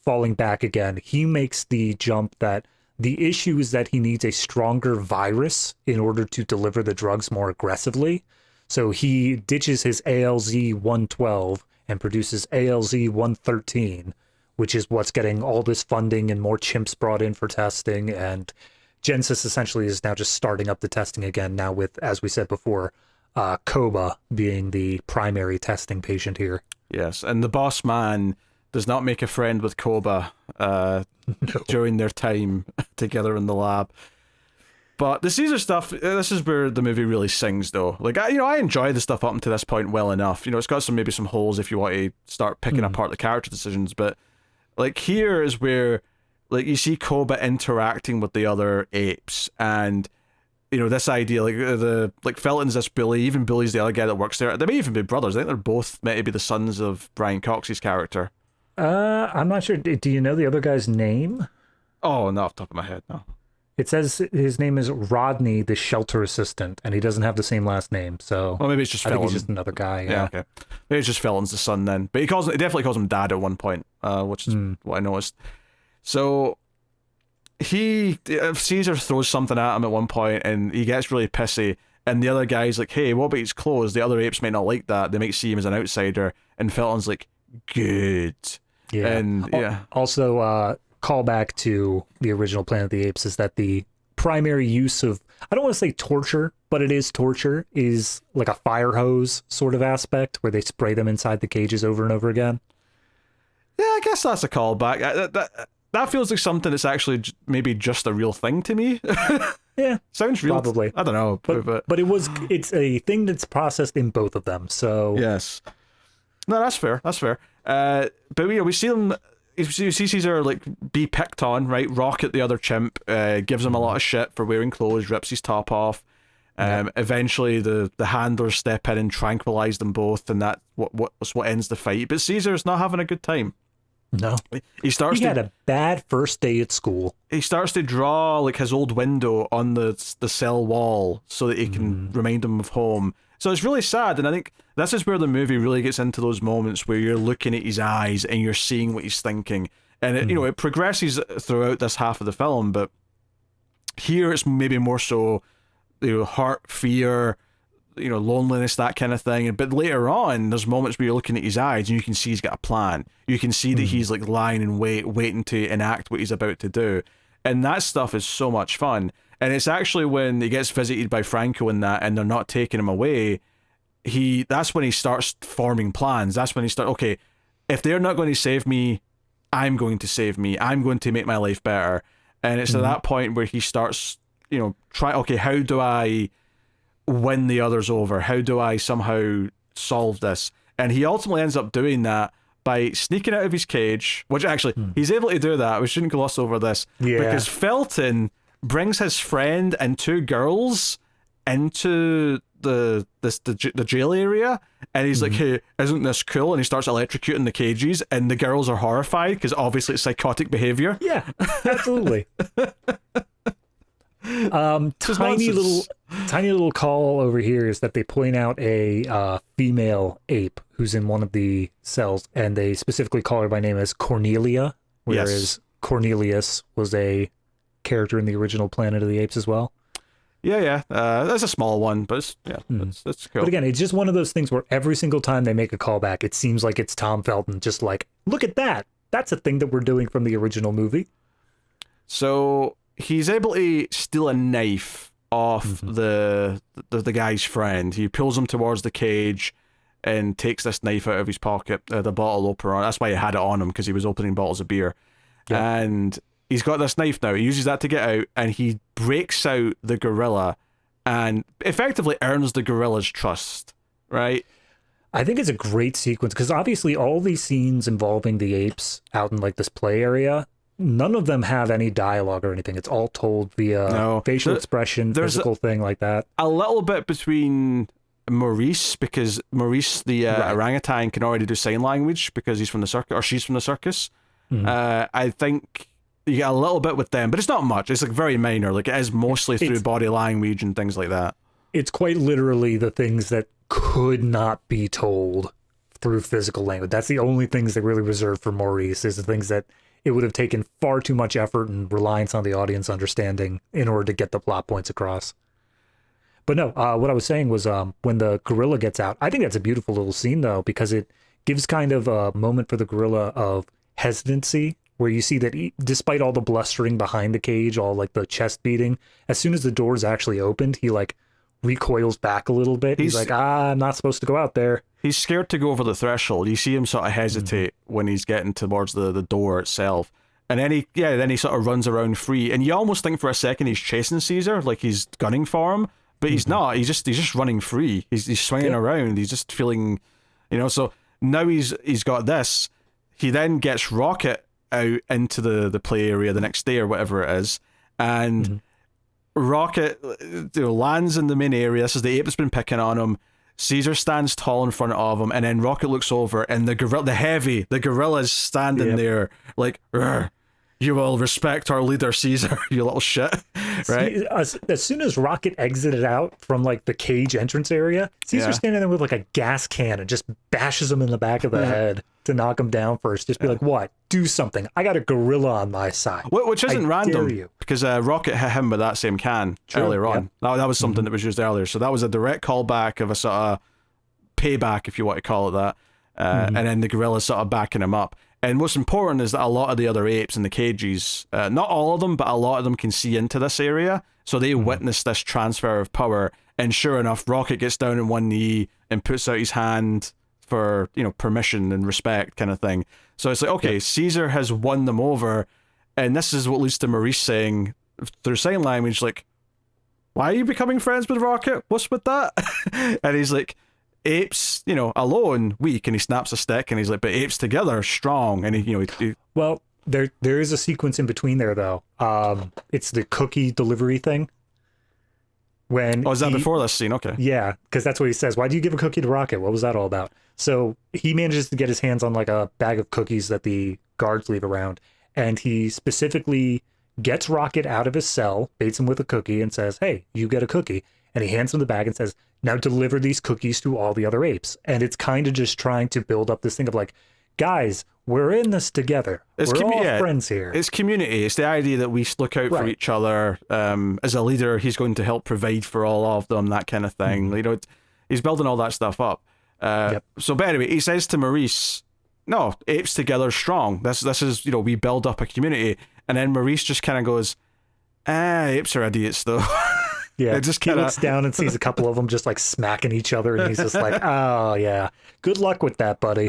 falling back again, he makes the jump that the issue is that he needs a stronger virus in order to deliver the drugs more aggressively. So he ditches his ALZ-112 and produces ALZ-113, which is what's getting all this funding and more chimps brought in for testing. And Genesis essentially is now just starting up the testing again, now with, as we said before, Koba being the primary testing patient here. Yes, and the boss man does not make a friend with Koba during their time together in the lab. But the Caesar stuff, this is where the movie really sings, though. Like, I enjoy the stuff up until this point well enough. It's got maybe some holes if you want to start picking apart the character decisions. But, like, here is where, like, you see Koba interacting with the other apes. And, this idea, like Felton's this bully, even bullies the other guy that works there. They may even be brothers. I think they're both meant to be the sons of Brian Cox's character. I'm not sure. Do you know the other guy's name? Oh, not off the top of my head, no. It says his name is Rodney, the shelter assistant, and he doesn't have the same last name, so... Well, maybe it's just Felton. I think he's just another guy, yeah. Okay. Maybe it's just Felton's the son then. But he definitely calls him Dad at one point, which is what I noticed. So, Caesar throws something at him at one point, and he gets really pissy, and the other guy's like, hey, what about his clothes? The other apes might not like that. They might see him as an outsider. And Felton's like, good. Yeah. And also, call back to the original Planet of the Apes is that the primary use of, I don't want to say torture, but it is torture, is like a fire hose sort of aspect where they spray them inside the cages over and over again. Yeah, I guess that's a callback. That feels like something that's actually maybe just a real thing to me. Yeah, sounds real. Probably. I don't know, but it's a thing that's processed in both of them. So yes, no, that's fair. That's fair. But we see them. You see Caesar like be picked on, right? Rocket, the other chimp, gives him a lot of shit for wearing clothes, rips his top off. Eventually, the handlers step in and tranquilize them both, and that's what ends the fight. But Caesar's not having a good time. No, he had a bad first day at school. He starts to draw like his old window on the cell wall so that he can remind him of home. So it's really sad, and I think this is where the movie really gets into those moments where you're looking at his eyes and you're seeing what he's thinking, and it progresses throughout this half of the film, but here it's maybe more so heart, fear, loneliness, that kind of thing. But later on, there's moments where you're looking at his eyes and you can see he's got a plan. You can see that he's like lying in wait, waiting to enact what he's about to do, and that stuff is so much fun. And it's actually when he gets visited by Franco and they're not taking him away, that's when he starts forming plans. That's when he starts, okay, if they're not going to save me, I'm going to save me. I'm going to make my life better. And it's at that point where he starts, how do I win the others over? How do I somehow solve this? And he ultimately ends up doing that by sneaking out of his cage, which actually, he's able to do that. We shouldn't gloss over this. Yeah. Because Felton brings his friend and two girls into the jail area, and he's like, hey, isn't this cool? And he starts electrocuting the cages, and the girls are horrified because obviously it's psychotic behavior. Yeah, absolutely. Tiny little call over here is that they point out a female ape who's in one of the cells, and they specifically call her by name as Cornelia, whereas Cornelius was a character in the original Planet of the Apes as well. Yeah. That's a small one, but it's cool. But again, it's just one of those things where every single time they make a callback, it seems like it's Tom Felton just like, look at that. That's a thing that we're doing from the original movie. So he's able to steal a knife off the guy's friend. He pulls him towards the cage and takes this knife out of his pocket, the bottle opener. That's why he had it on him, because he was opening bottles of beer. Yeah. And he's got this knife now. He uses that to get out, and he breaks out the gorilla and effectively earns the gorilla's trust, right? I think it's a great sequence, because obviously all these scenes involving the apes out in like this play area, none of them have any dialogue or anything. It's all told via facial expression, physical thing like that. A little bit between Maurice, because Maurice, the orangutan, can already do sign language because he's from the circus, or she's from the circus. I think you get a little bit with them, but it's not much. It's like very minor. Like it is mostly through body language and things like that. It's quite literally the things that could not be told through physical language. That's the only things they really reserve for Maurice, is the things that it would have taken far too much effort and reliance on the audience understanding in order to get the plot points across. But no, what I was saying was when the gorilla gets out, I think that's a beautiful little scene, though, because it gives kind of a moment for the gorilla of hesitancy, where you see that despite all the blustering behind the cage, all like the chest beating, as soon as the door's actually opened, he like recoils back a little bit. He's like, I'm not supposed to go out there. He's scared to go over the threshold. You see him sort of hesitate when he's getting towards the door itself. And then he sort of runs around free. And you almost think for a second he's chasing Caesar, like he's gunning for him. But he's not. He's just running free. He's swinging around. He's just feeling, so now he's got this. He then gets Rocket out into the play area the next day or whatever it is. And Rocket lands in the main area. This is the ape that's been picking on him. Caesar stands tall in front of him, and then Rocket looks over, and the gorilla is standing there like, you will respect our leader, Caesar, you little shit, right? As soon as Rocket exited out from like the cage entrance area, Caesar's standing there with like a gas can and just bashes him in the back of the head to knock him down first. Just be like, what? Do something. I got a gorilla on my side. Which isn't random, because Rocket hit him with that same can earlier on. That was something that was used earlier. So that was a direct callback of a sort of payback, if you want to call it that. And then the gorilla's sort of backing him up. And what's important is that a lot of the other apes in the cages, not all of them, but a lot of them can see into this area. So they witness this transfer of power. And sure enough, Rocket gets down on one knee and puts out his hand for, permission and respect kind of thing. So it's like, okay, Caesar has won them over. And this is what leads to Maurice saying through sign language, like, why are you becoming friends with Rocket? What's with that? And he's like, apes, alone, weak, and he snaps a stick, and he's like, but apes together, strong, and he Well, there is a sequence in between there, though. It's the cookie delivery thing. When is that before this scene? Okay. Yeah, because that's what he says. Why do you give a cookie to Rocket? What was that all about? So he manages to get his hands on like a bag of cookies that the guards leave around, and he specifically gets Rocket out of his cell, baits him with a cookie, and says, hey, you get a cookie. And he hands him the bag and says, now deliver these cookies to all the other apes. And it's kind of just trying to build up this thing of like, guys, we're in this together. We're all friends here. It's community. It's the idea that we look out for each other. As a leader, he's going to help provide for all of them, that kind of thing. He's building all that stuff up. So, but anyway, he says to Maurice, no, apes together strong. This is, we build up a community. And then Maurice just kind of goes, apes are idiots, though. Yeah, he looks down and sees a couple of them just like smacking each other, and he's just like, oh yeah, good luck with that, buddy.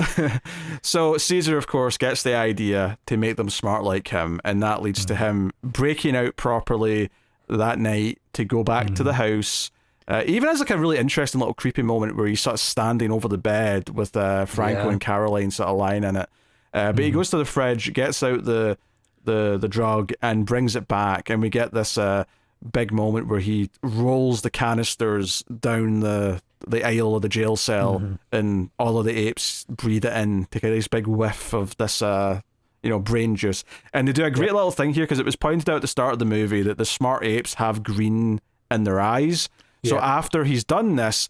So Caesar, of course, gets the idea to make them smart like him, and that leads to him breaking out properly that night to go back to the house. Even as like a really interesting little creepy moment where he's sort of standing over the bed with Franco and Caroline sort of lying in it. But he goes to the fridge, gets out the drug, and brings it back, and we get this big moment where he rolls the canisters down the aisle of the jail cell, and all of the apes breathe it in to get this big whiff of this brain juice. And they do a great little thing here, because it was pointed out at the start of the movie that the smart apes have green in their eyes. So after he's done this,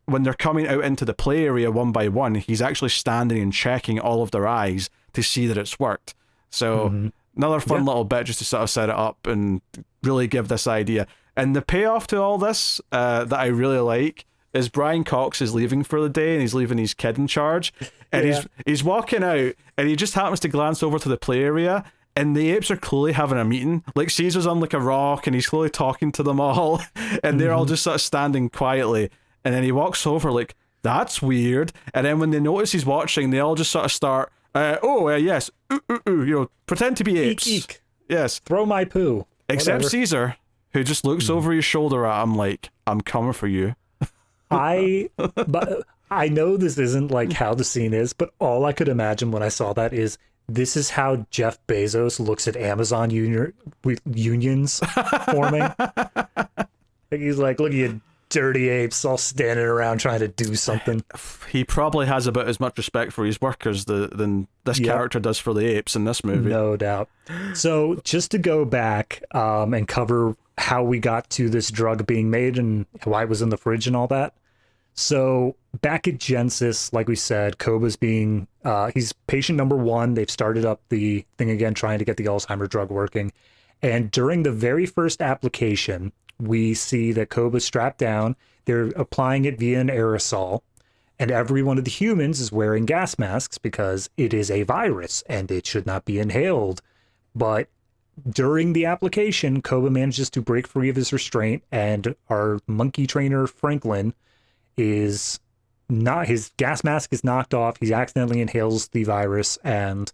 when they're coming out into the play area one by one, he's actually standing and checking all of their eyes to see that it's worked. So another fun little bit just to sort of set it up and really give this idea. And the payoff to all this that I really like is Brian Cox is leaving for the day, and he's leaving his kid in charge. And he's walking out, and he just happens to glance over to the play area, and the apes are clearly having a meeting. Like Caesar's on like a rock, and he's slowly talking to them all, and they're all just sort of standing quietly. And then he walks over like, that's weird. And then when they notice he's watching, they all just sort of start, yes, pretend to be apes. Eek. Yes. Throw my poo. Except Whatever. Caesar, who just looks over his shoulder at him like, I'm coming for you. But I know this isn't like how the scene is, but all I could imagine when I saw that is this is how Jeff Bezos looks at Amazon unions forming. He's like, look at you dirty apes all standing around trying to do something. He probably has about as much respect for his workers than this character does for the apes in this movie. No doubt. So just to go back and cover how we got to this drug being made and why it was in the fridge and all that. So back at Genesis, like we said, Koba's being, he's patient number 1. They've started up the thing again, trying to get the Alzheimer's drug working. And during the very first application, we see that Koba's strapped down. They're applying it via an aerosol. And every one of the humans is wearing gas masks because it is a virus and it should not be inhaled. But during the application, Koba manages to break free of his restraint, and our monkey trainer, Franklin, is not, his gas mask is knocked off. He accidentally inhales the virus, and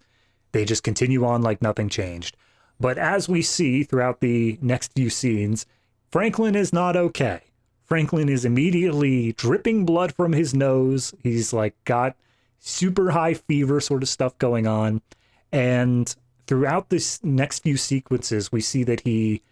they just continue on like nothing changed. But as we see throughout the next few scenes, Franklin is not okay. Franklin is immediately dripping blood from his nose. He's like got super high fever sort of stuff going on. And throughout this next few sequences, we see that he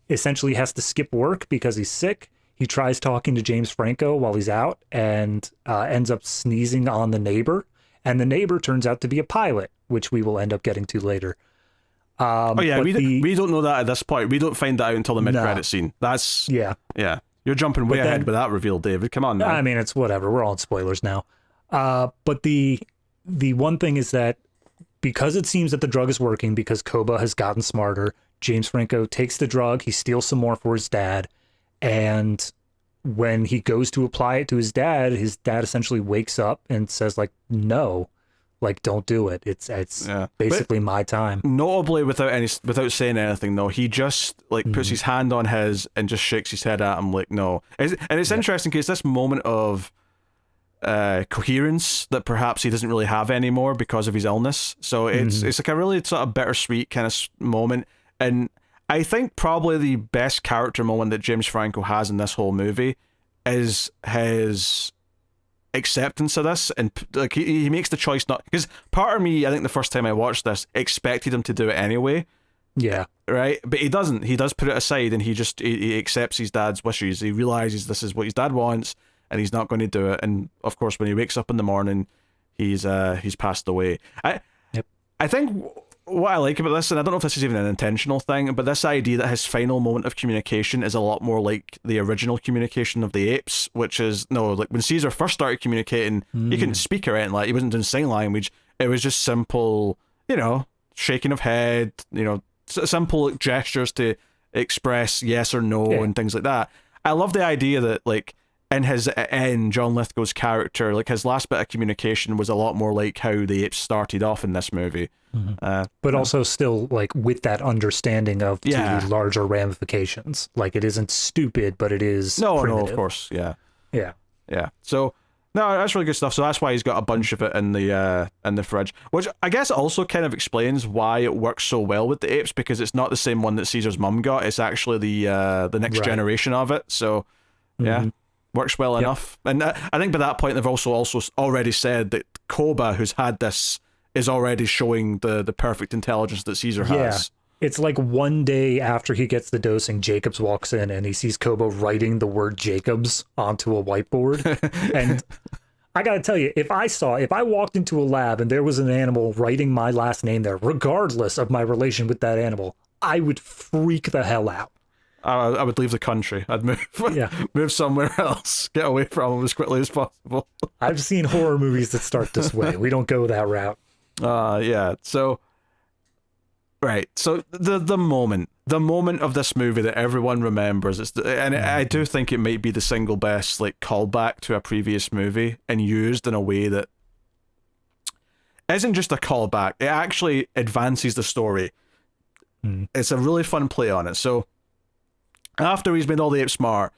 essentially has to skip work because he's sick. He tries talking to James Franco while he's out and ends up sneezing on the neighbor. And the neighbor turns out to be a pilot, which we will end up getting to later. We don't know that at this point. We don't find that out until the mid-credit scene. That's yeah. You're jumping way ahead with that reveal, David. Come on now. I mean, it's whatever. We're all in spoilers now. But the one thing is that because it seems that the drug is working, because Koba has gotten smarter, James Franco takes the drug. He steals some more for his dad, and when he goes to apply it to his dad essentially wakes up and says, like, no. Like, don't do it. It's basically my time. Notably, without saying anything, though, he just puts his hand on his and just shakes his head at him like, no. It's interesting because this moment of coherence that perhaps he doesn't really have anymore because of his illness. So it's like a really sort of bittersweet kind of moment. And I think probably the best character moment that James Franco has in this whole movie is his acceptance of this, and like he makes the choice not, because part of me, I think the first time I watched this, expected him to do it anyway. Yeah. Right? But he doesn't. He does put it aside, and he accepts his dad's wishes. He realizes this is what his dad wants, and he's not going to do it. And of course, when he wakes up in the morning, he's passed away. I think what I like about this, and I don't know if this is even an intentional thing, but this idea that his final moment of communication is a lot more like the original communication of the apes, which is, like when Caesar first started communicating, he couldn't speak or anything, like he wasn't doing sign language. It was just simple, shaking of head, simple gestures to express yes or no and things like that. I love the idea that, like, in his end, John Lithgow's character, like his last bit of communication was a lot more like how the apes started off in this movie. But also still like with that understanding of the larger ramifications. Like it isn't stupid, but it is primitive. No, of course, yeah. So no, that's really good stuff. So that's why he's got a bunch of it in the fridge, which I guess also kind of explains why it works so well with the apes, because it's not the same one that Caesar's mum got. It's actually the next generation of it. So yeah. Works well enough. And I think by that point they've also already said that Koba, who's had this, is already showing the perfect intelligence that Caesar has. It's like one day after he gets the dosing, Jacobs walks in and he sees Koba writing the word Jacobs onto a whiteboard. And I gotta tell you, if I walked into a lab and there was an animal writing my last name there, regardless of my relation with that animal, I would freak the hell out. I would leave the country. I'd move somewhere else. Get away from them as quickly as possible. I've seen horror movies that start this way. We don't go that route. So, right. So the moment of this movie that everyone remembers, I do think it might be the single best like callback to a previous movie, and used in a way that isn't just a callback. It actually advances the story. It's a really fun play on it. So, after he's made all the apes smart,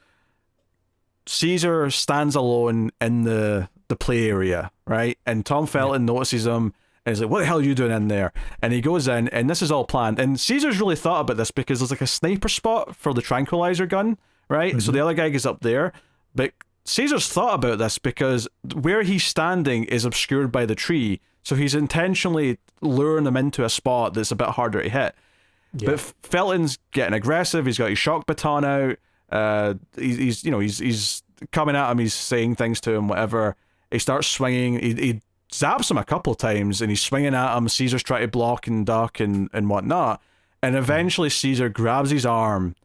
Caesar stands alone in the play area, right? And Tom Felton notices him and he's like, what the hell are you doing in there? And he goes in, and this is all planned. And Caesar's really thought about this because there's like a sniper spot for the tranquilizer gun, right? So the other guy gets up there. But Caesar's thought about this because where he's standing is obscured by the tree. So he's intentionally luring them into a spot that's a bit harder to hit. Yeah. But Felton's getting aggressive. He's got his shock baton out. He's coming at him. He's saying things to him, whatever. He starts swinging. He zaps him a couple times, and he's swinging at him. Caesar's trying to block and duck and whatnot. And eventually Caesar grabs his arm.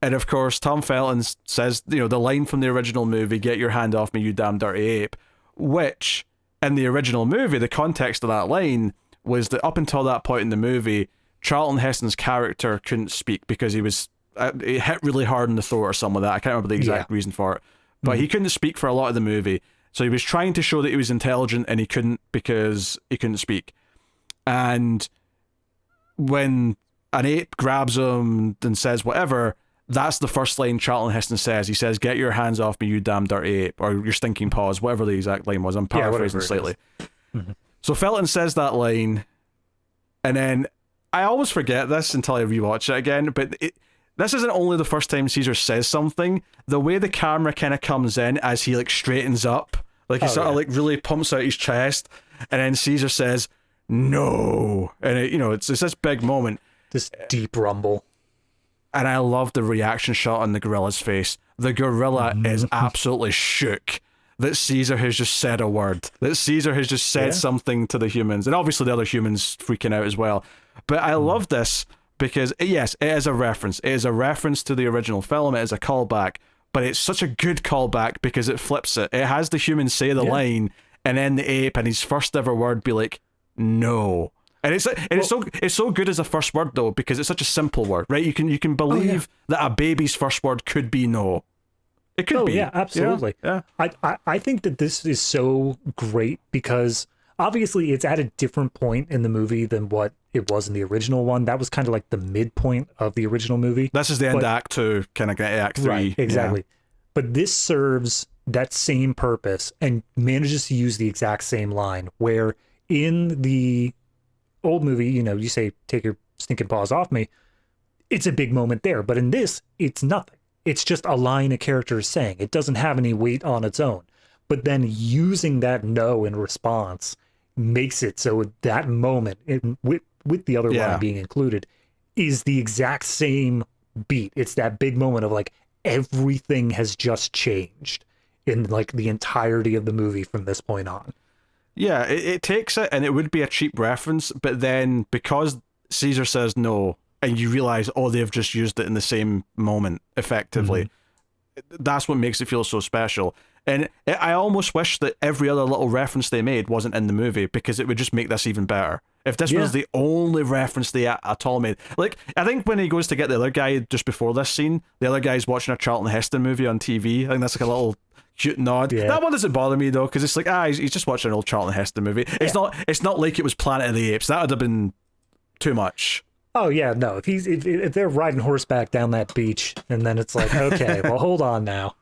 And of course, Tom Felton says, the line from the original movie, "Get your hand off me, you damn dirty ape," which, in the original movie, the context of that line was that up until that point in the movie, Charlton Heston's character couldn't speak because he was it hit really hard in the throat or something like that. I can't remember the exact reason for it. But he couldn't speak for a lot of the movie. So he was trying to show that he was intelligent, and he couldn't because he couldn't speak. And when an ape grabs him and says whatever, that's the first line Charlton Heston says. He says, "Get your hands off me, you damn dirty ape," or "your stinking paws," whatever the exact line was. I'm paraphrasing slightly. So Felton says that line, and then I always forget this until I rewatch it again, but this isn't only the first time Caesar says something. The way the camera kind of comes in as he straightens up, he sort of really pumps out his chest, and then Caesar says, "No," and it's this big moment, this deep rumble. And I love the reaction shot on the gorilla's face. The gorilla is absolutely shook that Caesar has just said a word, that Caesar has just said something to the humans, and obviously the other humans freaking out as well. But I love this because, yes, it is a reference. It is a reference to the original film. It is a callback, but it's such a good callback because it flips it. It has the human say the line, and then the ape, and his first ever word be like, "No." And it's so good as a first word though, because it's such a simple word, right? You can believe that a baby's first word could be no. It could be. Yeah, absolutely. Yeah. I think that this is so great because obviously it's at a different point in the movie than what it was in the original one. That was kind of like the midpoint of the original movie. This is the end of Act 2, kind of Act 3. Right, exactly. Yeah. But this serves that same purpose and manages to use the exact same line, where in the old movie, you say, "Take your stinking paws off me." It's a big moment there. But in this, it's nothing. It's just a line a character is saying. It doesn't have any weight on its own. But then using that "no" in response makes it so that moment, with the other line being included, is the exact same beat. It's that big moment of everything has just changed in the entirety of the movie from this point on. Yeah, it takes it, and it would be a cheap reference, but then because Caesar says no, and you realize, they've just used it in the same moment, effectively, that's what makes it feel so special. And I almost wish that every other little reference they made wasn't in the movie, because it would just make this even better. If this was the only reference they at all made. I think when he goes to get the other guy just before this scene, the other guy's watching a Charlton Heston movie on TV. I think that's a little cute nod. Yeah. That one doesn't bother me though, because it's he's just watching an old Charlton Heston movie. It's not like it was Planet of the Apes. That would have been too much. Oh yeah, no. If they're riding horseback down that beach, and then it's okay, well, hold on now.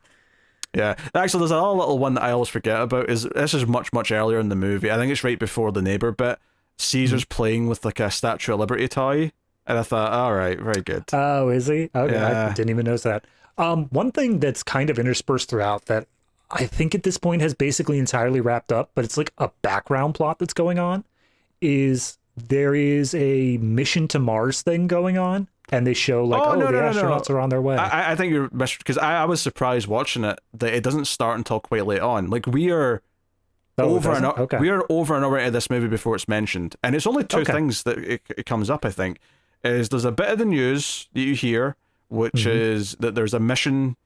Yeah, actually, there's another little one that I always forget about. This is much earlier in the movie. I think it's right before the neighbor bit. Caesar's playing with a Statue of Liberty toy, and I thought, all right, very good. Oh, is he? Okay, yeah. I didn't even notice that. One thing that's kind of interspersed throughout that I think at this point has basically entirely wrapped up, but it's a background plot that's going on, is there is a mission to Mars thing going on, and they show the astronauts are on their way. I think you're because I was surprised watching it that it doesn't start until quite late on. We are over an hour into this movie before it's mentioned, and it's only two things that it comes up. I think there's a bit of the news that you hear, which is that there's a mission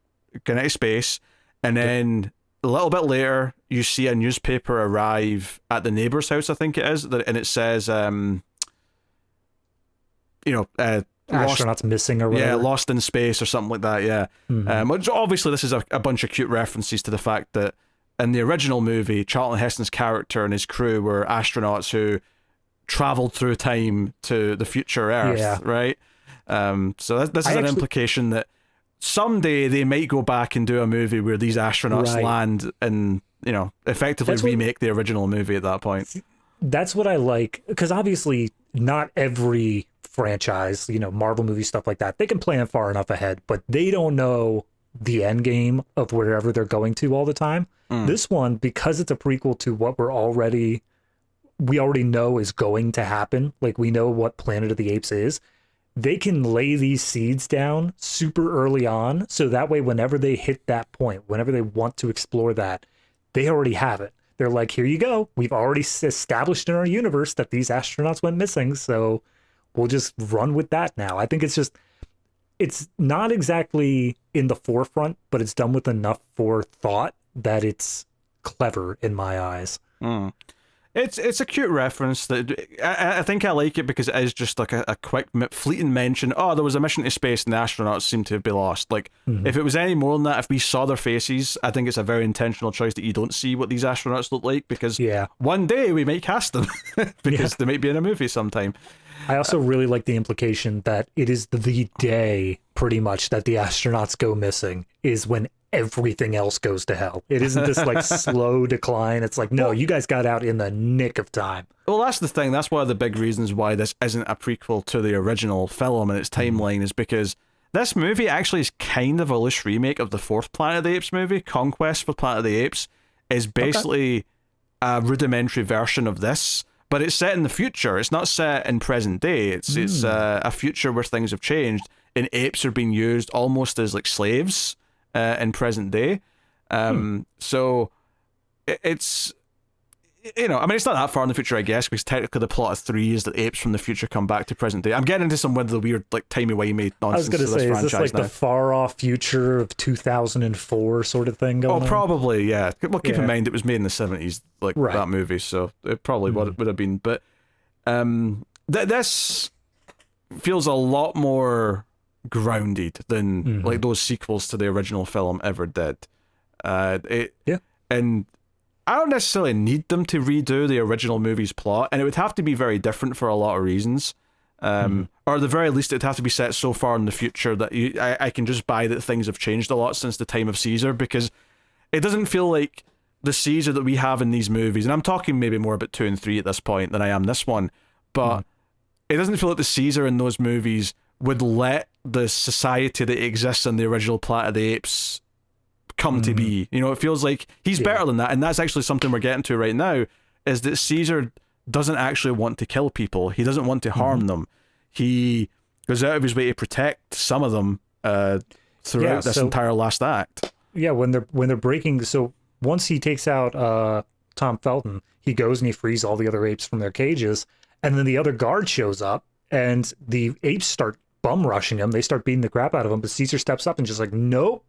going into space. And then a little bit later, you see a newspaper arrive at the neighbor's house, I think it is, and it says, astronauts missing or whatever. Yeah, lost in space or something like that, yeah. Which obviously this is a bunch of cute references to the fact that in the original movie, Charlton Heston's character and his crew were astronauts who traveled through time to the future Earth, right? So this is an implication that someday they might go back and do a movie where these astronauts land and, effectively remake the original movie at that point. That's what I like, because obviously not every franchise, Marvel movie, stuff like that, they can plan far enough ahead, but they don't know the end game of wherever they're going to all the time. This one, because it's a prequel to what we're already we already know is going to happen. Like, we know what Planet of the Apes is. They can lay these seeds down super early on, so that way whenever they hit that point, whenever they want to explore that, they already have it. They're like, here you go. We've already established in our universe that these astronauts went missing, so we'll just run with that now. I think it's not exactly in the forefront, but it's done with enough forethought that it's clever in my eyes. It's a cute reference that I think I like it because it is just like a quick fleeting mention. Oh, there was a mission to space and the astronauts seem to be lost. Like, if it was any more than that, if we saw their faces, I think it's a very intentional choice that you don't see what these astronauts look like, because one day we might cast them because they might be in a movie sometime. I also really like the implication that it is the day, pretty much, that the astronauts go missing is when everything else goes to hell. It isn't this like slow decline. It's like, no, you guys got out in the nick of time. Well, that's the thing. That's one of the big reasons why this isn't a prequel to the original film and its timeline, is because this movie actually is kind of a loose remake of the fourth Planet of the Apes movie. Conquest for Planet of the Apes is basically a rudimentary version of this, but it's set in the future. It's not set in present day. It's a future where things have changed and apes are being used almost as like slaves in present day. So it's, you know, I mean, it's not that far in the future, I guess, because technically the plot of 3 is that apes from the future come back to present day. I'm getting into some of the weird, like, timey-wimey nonsense. I was going to say, is this like the far-off future of 2004 sort of thing going on? Probably, yeah. Well, keep in mind, it was made in the 70s, like, that movie, so it probably would have been. But this feels a lot more grounded than, like, those sequels to the original film ever did. And I don't necessarily need them to redo the original movie's plot, and it would have to be very different for a lot of reasons. Or at the very least, it would have to be set so far in the future that I can just buy that things have changed a lot since the time of Caesar, because it doesn't feel like the Caesar that we have in these movies, and I'm talking maybe more about 2 and 3 at this point than I am this one, but it doesn't feel like the Caesar in those movies would let the society that exists in the original Planet of the Apes come to be. You know, it feels like he's better than that, and that's actually something we're getting to right now, is that Caesar doesn't actually want to kill people. He doesn't want to harm them. He goes out of his way to protect some of them throughout this entire last act. Yeah, when they're breaking, so once he takes out Tom Felton, he goes and he frees all the other apes from their cages, and then the other guard shows up, and the apes start bum rushing him. They start beating the crap out of him, but Caesar steps up and just like, nope.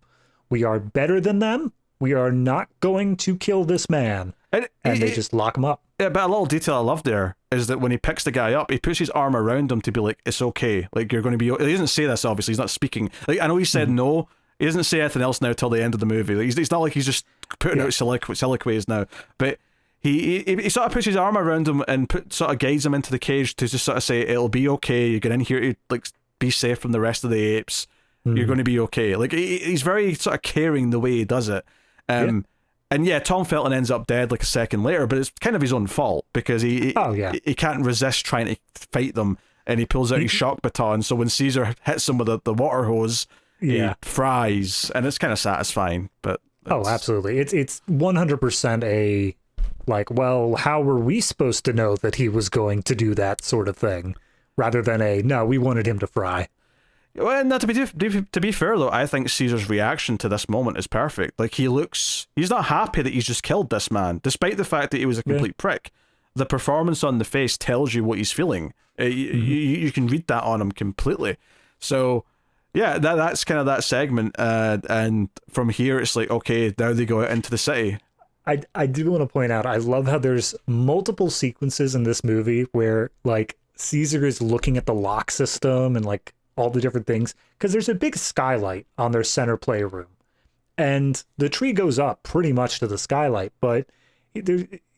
We are better than them. We are not going to kill this man. And they just lock him up. Yeah, but a little detail I love there is that when he picks the guy up, he puts his arm around him to be like, it's okay. Like, you're going to be... He doesn't say this, obviously. He's not speaking. Like, I know he said no. He doesn't say anything else now till the end of the movie. Like, it's not like he's just putting out soliloquies now. But he sort of puts his arm around him and sort of guides him into the cage to just sort of say, it'll be okay. You get in here to, like, be safe from the rest of the apes. You're going to be okay. Like, he's very sort of caring the way he does it. And Tom Felton ends up dead like a second later, but it's kind of his own fault because he can't resist trying to fight them, and he pulls out his shock baton. So when Caesar hits him with the water hose, he fries, and it's kind of satisfying. But absolutely, it's 100% a like, well, how were we supposed to know that he was going to do that sort of thing, rather than no, we wanted him to fry. Well, not to be fair though, I think Caesar's reaction to this moment is perfect. Like, he's not happy that he's just killed this man, despite the fact that he was a complete prick. The performance on the face tells you what he's feeling. You can read that on him completely. So, yeah, that's kind of that segment. And from here, it's like, okay, now they go out into the city. I do want to point out, I love how there's multiple sequences in this movie where, like, Caesar is looking at the lock system and, like, all the different things, because there's a big skylight on their center playroom, and the tree goes up pretty much to the skylight, but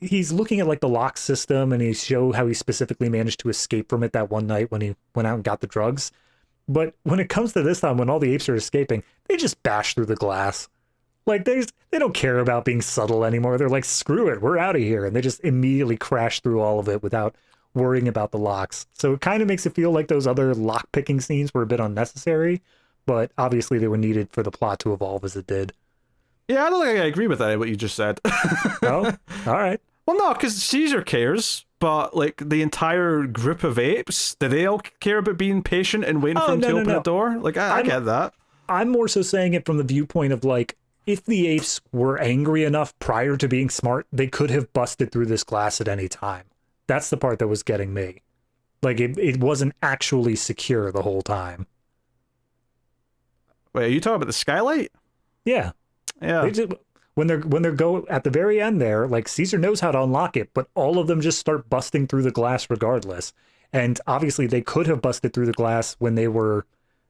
he's looking at like the lock system, and he show how he specifically managed to escape from it that one night when he went out and got the drugs. But when it comes to this time, when all the apes are escaping, they just bash through the glass. Like, they don't care about being subtle anymore. They're like, screw it, we're out of here, and they just immediately crash through all of it without worrying about the locks. So it kind of makes it feel like those other lock picking scenes were a bit unnecessary, but obviously they were needed for the plot to evolve as it did. Yeah, I don't think I agree with that, what you just said. Oh, all right. Well, no, because Caesar cares, but like the entire group of apes, do they all care about being patient and waiting for him to open the door? Like, I get that. I'm more so saying it from the viewpoint of like, if the apes were angry enough prior to being smart, they could have busted through this glass at any time. That's the part that was getting me. Like, it wasn't actually secure the whole time. Wait, are you talking about the skylight? Yeah. Yeah. When they're go at the very end there, like Caesar knows how to unlock it, but all of them just start busting through the glass regardless. And obviously they could have busted through the glass when they were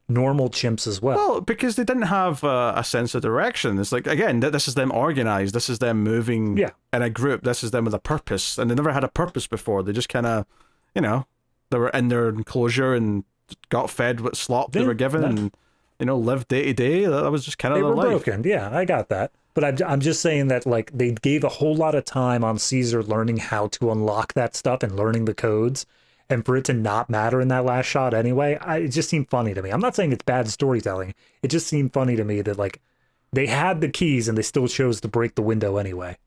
normal chimps as well. Well, because they didn't have a sense of direction. It's like, again, this is them organized. This is them moving in a group. This is them with a purpose. And they never had a purpose before. They just kind of, you know, they were in their enclosure and got fed what slop they were given and, you know, lived day to day. That was just kind of their life. They were broken. Yeah, I got that. But I'm just saying that, like, they gave a whole lot of time on Caesar learning how to unlock that stuff and learning the codes. And for it to not matter in that last shot anyway, it just seemed funny to me. I'm not saying it's bad storytelling. It just seemed funny to me that, like, they had the keys and they still chose to break the window anyway.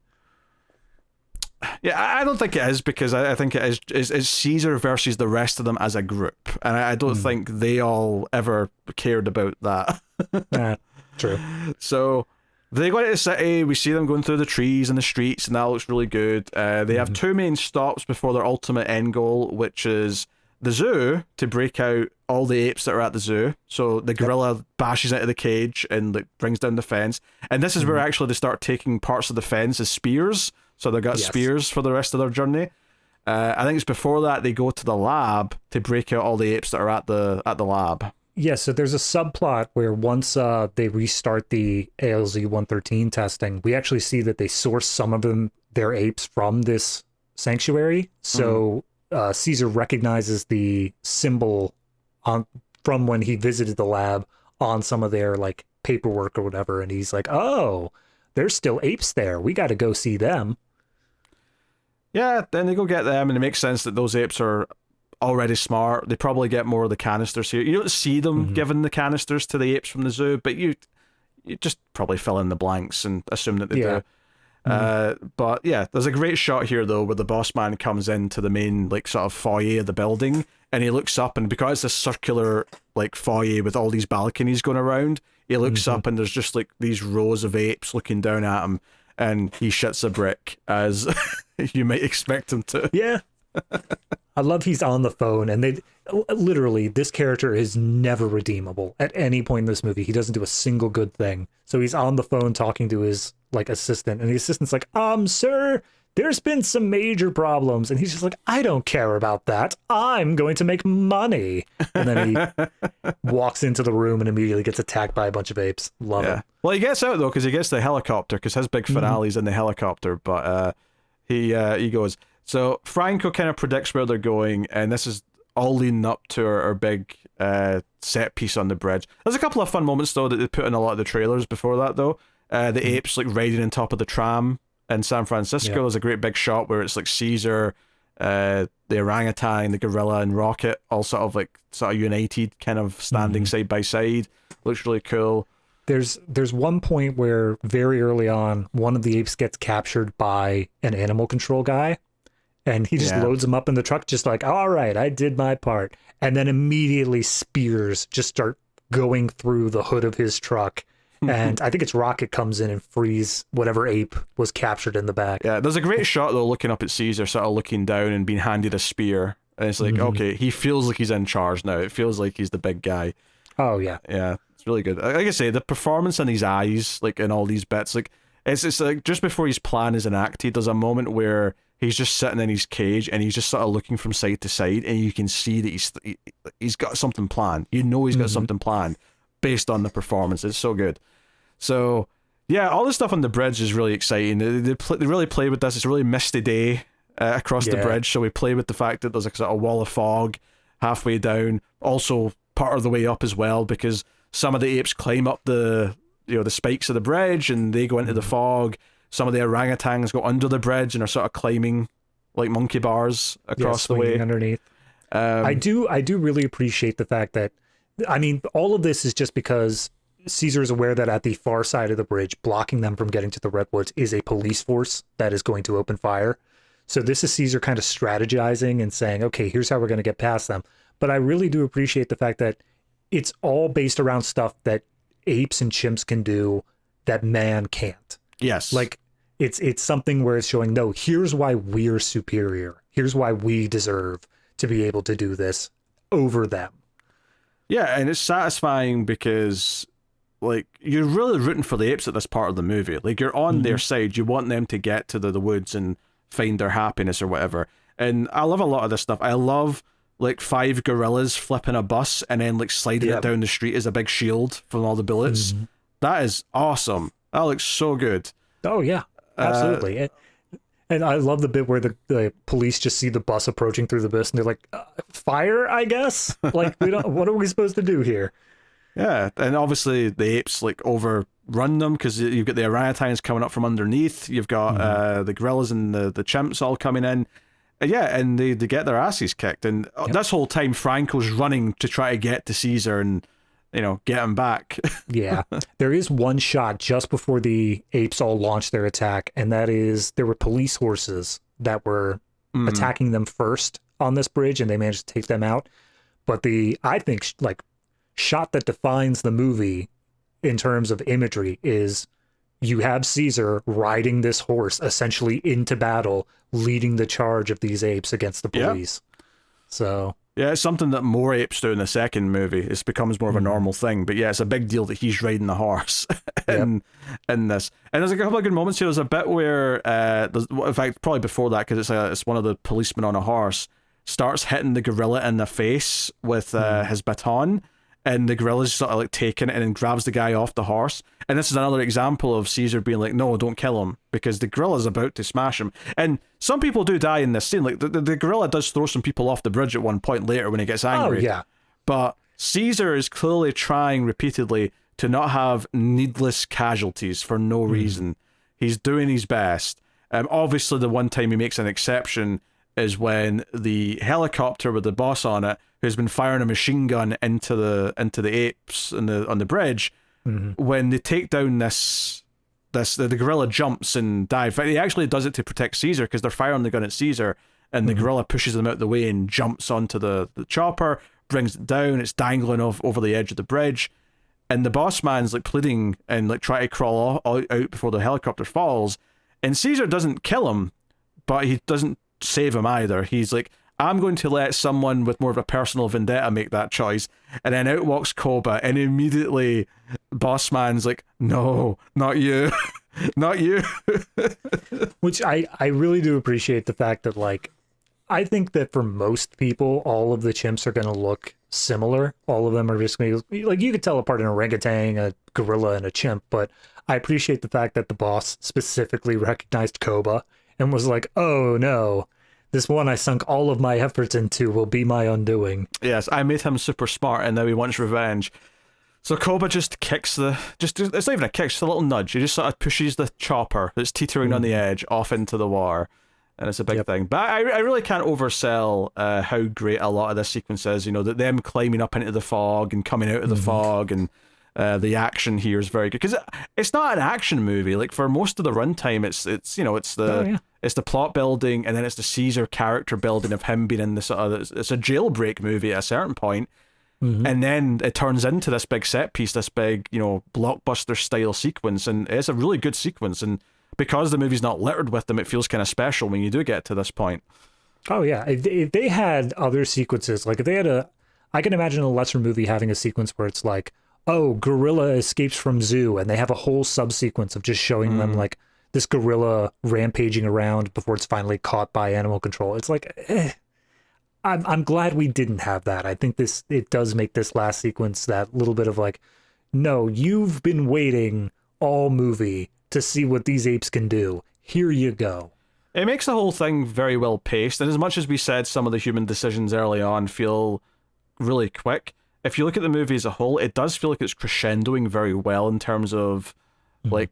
Yeah, I don't think it is, because I think it is Caesar versus the rest of them as a group. And I don't think they all ever cared about that. True. So they go into the city, we see them going through the trees and the streets, and that looks really good. They have two main stops before their ultimate end goal, which is the zoo, to break out all the apes that are at the zoo. So the gorilla bashes into the cage and like brings down the fence. And this is where actually they start taking parts of the fence as spears. So they've got spears for the rest of their journey. I think it's before that they go to the lab to break out all the apes that are at the lab. Yeah, so there's a subplot where once they restart the ALZ-113 testing, we actually see that they source some of their apes from this sanctuary. So Caesar recognizes the symbol from when he visited the lab on some of their like paperwork or whatever, and he's like, "Oh, there's still apes there. We got to go see them." Yeah, then they go get them, and it makes sense that those apes are already smart. They probably get more of the canisters here. You don't see them giving the canisters to the apes from the zoo, but you just probably fill in the blanks and assume that they do. But yeah, there's a great shot here though where the boss man comes into the main like sort of foyer of the building, and he looks up, and because it's a circular like foyer with all these balconies going around, he looks up and there's just like these rows of apes looking down at him, and he shits a brick, as you might expect him to. Yeah. I love he's on the phone, and they literally, this character is never redeemable at any point in this movie. He doesn't do a single good thing. So he's on the phone talking to his like assistant, and the assistant's like, sir, there's been some major problems. And he's just like, I don't care about that. I'm going to make money. And then he walks into the room and immediately gets attacked by a bunch of apes. Love it. Well, he gets out though, because he gets the helicopter, because his big finale's in the helicopter, but he goes. So Franco kind of predicts where they're going, and this is all leading up to our big set piece on the bridge. There's a couple of fun moments though that they put in a lot of the trailers before that though. The apes like riding on top of the tram in San Francisco. There's a great big shot where it's like Caesar, the orangutan, the gorilla, and Rocket all sort of united, kind of standing side by side. Looks really cool. There's one point where very early on, one of the apes gets captured by an animal control guy. And he just loads them up in the truck, just like, all right, I did my part. And then immediately spears just start going through the hood of his truck. And I think it's Rocket comes in and frees whatever ape was captured in the back. Yeah, there's a great shot, though, looking up at Caesar, sort of looking down and being handed a spear. And it's like, okay, he feels like he's in charge now. It feels like he's the big guy. Oh, yeah. Yeah, it's really good. Like I say, the performance in his eyes, like in all these bits, like it's like just before his plan is enacted, there's a moment where he's just sitting in his cage and he's just sort of looking from side to side, and you can see that he's got something planned. You know he's got something planned based on the performance. It's so good. So yeah, all the stuff on the bridge is really exciting. They really play with this. It's a really misty day across the bridge, so we play with the fact that there's a sort of wall of fog halfway down, also part of the way up as well, because some of the apes climb up the spikes of the bridge and they go into the fog. Some of the orangutans go under the bridge and are sort of climbing like monkey bars across the way underneath. I do really appreciate the fact that, I mean, all of this is just because Caesar is aware that at the far side of the bridge, blocking them from getting to the redwoods, is a police force that is going to open fire. So this is Caesar kind of strategizing and saying, okay, here's how we're going to get past them. But I really do appreciate the fact that it's all based around stuff that apes and chimps can do that man can't. Yes. Like it's something where it's showing, no, here's why we're superior. Here's why we deserve to be able to do this over them. Yeah, and it's satisfying because, like, you're really rooting for the apes at this part of the movie. Like, you're on their side. You want them to get to the woods and find their happiness or whatever. And I love a lot of this stuff. I love, like, 5 gorillas flipping a bus and then, like, sliding it down the street as a big shield from all the bullets. That is awesome. That looks so good. Oh, yeah, absolutely. And I love the bit where the police just see the bus approaching through the mist and they're like, fire, I guess? Like, what are we supposed to do here? Yeah, and obviously the apes, like, overrun them because you've got the orangutans coming up from underneath. You've got the gorillas and the chimps all coming in. And they get their asses kicked. And this whole time, Franco's running to try to get to Caesar and, you know, get him back. Yeah. There is one shot just before the apes all launch their attack, and that is there were police horses that were attacking them first on this bridge, and they managed to take them out. But I think, like, shot that defines the movie in terms of imagery is you have Caesar riding this horse essentially into battle, leading the charge of these apes against the police. So yeah, it's something that more apes do in the second movie. It becomes more of a normal thing. But yeah, it's a big deal that he's riding the horse in this. And there's a couple of good moments here. There's a bit where, in fact, probably before that, because it's one of the policemen on a horse, starts hitting the gorilla in the face with his baton. And the gorilla's sort of like taking it and then grabs the guy off the horse. And this is another example of Caesar being like, no, don't kill him, because the gorilla's about to smash him. And some people do die in this scene. Like the gorilla does throw some people off the bridge at one point later when he gets angry. Oh, yeah. But Caesar is clearly trying repeatedly to not have needless casualties for no reason. He's doing his best. Obviously, the one time he makes an exception is when the helicopter with the boss on it, who's been firing a machine gun into the apes on the bridge, when they take down the gorilla jumps and dives. He actually does it to protect Caesar because they're firing the gun at Caesar, and the gorilla pushes them out the way and jumps onto the chopper, brings it down. It's dangling over the edge of the bridge, and the boss man's like pleading and like try to crawl out before the helicopter falls, and Caesar doesn't kill him, but he doesn't save him either. He's like, I'm going to let someone with more of a personal vendetta make that choice. And then out walks Koba, and immediately boss man's like, no, not you. Not you. Which I really do appreciate the fact that, like, I think that for most people, all of the chimps are going to look similar. All of them are just going to be, like, you could tell apart an orangutan, a gorilla, and a chimp, but I appreciate the fact that the boss specifically recognized Koba and was like, oh no, this one I sunk all of my efforts into will be my undoing. Yes, I made him super smart and now he wants revenge. So Koba just kicks it's not even a kick, just a little nudge. He just sort of pushes the chopper that's teetering on the edge off into the water. And it's a big thing. But I really can't oversell how great a lot of this sequence is. You know, that them climbing up into the fog and coming out of the fog, and the action here is very good. Because it's not an action movie. Like, for most of the runtime, it's the plot building, and then it's the Caesar character building of him being in this it's a jailbreak movie at a certain point. And then it turns into this big set piece, this big, you know, blockbuster style sequence, and it's a really good sequence. And because the movie's not littered with them, it feels kind of special when you do get to this point. Oh yeah, if they had other sequences, like if they had I can imagine a lesser movie having a sequence where it's like, oh, gorilla escapes from zoo, and they have a whole subsequence of just showing them like this gorilla rampaging around before it's finally caught by animal control. It's like, I'm glad we didn't have that. I think it does make this last sequence that little bit of like, no, you've been waiting all movie to see what these apes can do. Here you go. It makes the whole thing very well paced, and as much as we said some of the human decisions early on feel really quick, if you look at the movie as a whole, it does feel like it's crescendoing very well in terms of like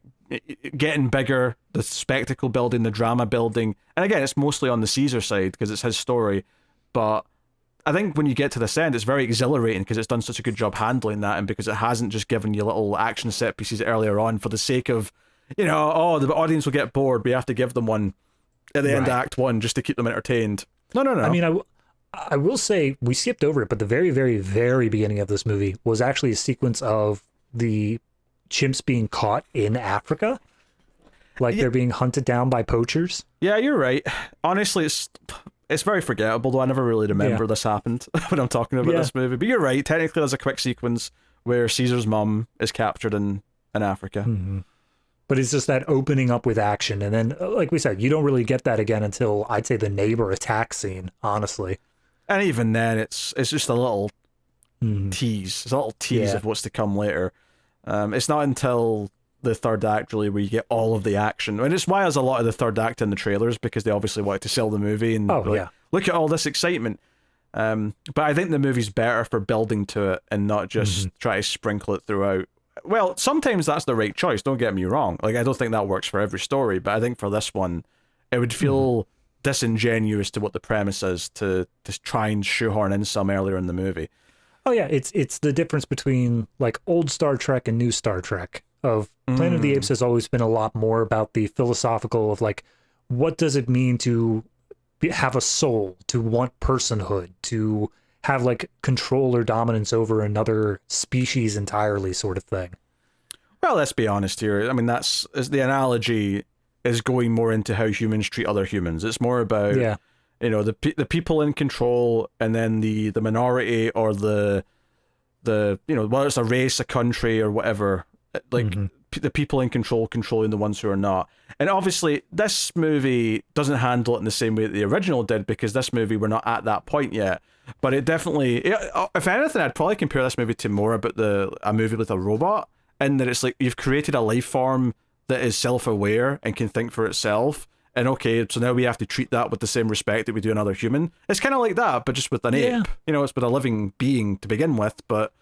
getting bigger, the spectacle building, the drama building. And again, it's mostly on the Caesar side because it's his story, but I think when you get to this end, it's very exhilarating because it's done such a good job handling that, and because it hasn't just given you little action set pieces earlier on for the sake of, you know, oh, the audience will get bored, we have to give them one. at the end of Right. Act 1 just to keep them entertained. No. I mean, I will say we skipped over it, but the very, very, very beginning of this movie was actually a sequence of the chimps being caught in Africa. Like they're being hunted down by poachers. Yeah, you're right. Honestly, it's very forgettable, though I never really remember this happened when I'm talking about this movie. But you're right. Technically, there's a quick sequence where Caesar's mum is captured in Africa. Mm-hmm. But it's just that opening up with action. And then, like we said, you don't really get that again until, I'd say, the neighbor attack scene, honestly. And even then, it's just a little tease. It's a little tease of what's to come later. It's not until the third act, really, where you get all of the action. And it's why there's a lot of the third act in the trailers, because they obviously wanted to sell the movie. And look at all this excitement. But I think the movie's better for building to it and not just try to sprinkle it throughout. Well, sometimes that's the right choice, don't get me wrong. Like, I don't think that works for every story, but I think for this one, it would feel disingenuous to what the premise is to try and shoehorn in some earlier in the movie. Oh yeah, it's the difference between like old Star Trek and new Star Trek. Of Planet of the Apes has always been a lot more about the philosophical of like, what does it mean to have a soul, to want personhood, to have like control or dominance over another species entirely, sort of thing. Well, let's be honest here. I mean, that's the analogy is going more into how humans treat other humans. It's more about the people in control, and then the minority, or the whether it's a race, a country, or whatever. Like the people in control controlling the ones who are not. And obviously, this movie doesn't handle it in the same way that the original did, because this movie, we're not at that point yet. But it definitely, if anything, I'd probably compare this movie to more about a movie with a robot, in that it's like you've created a life form that is self-aware and can think for itself. And okay, so now we have to treat that with the same respect that we do another human. It's kind of like that, but just with an ape. It's with a living being to begin with, but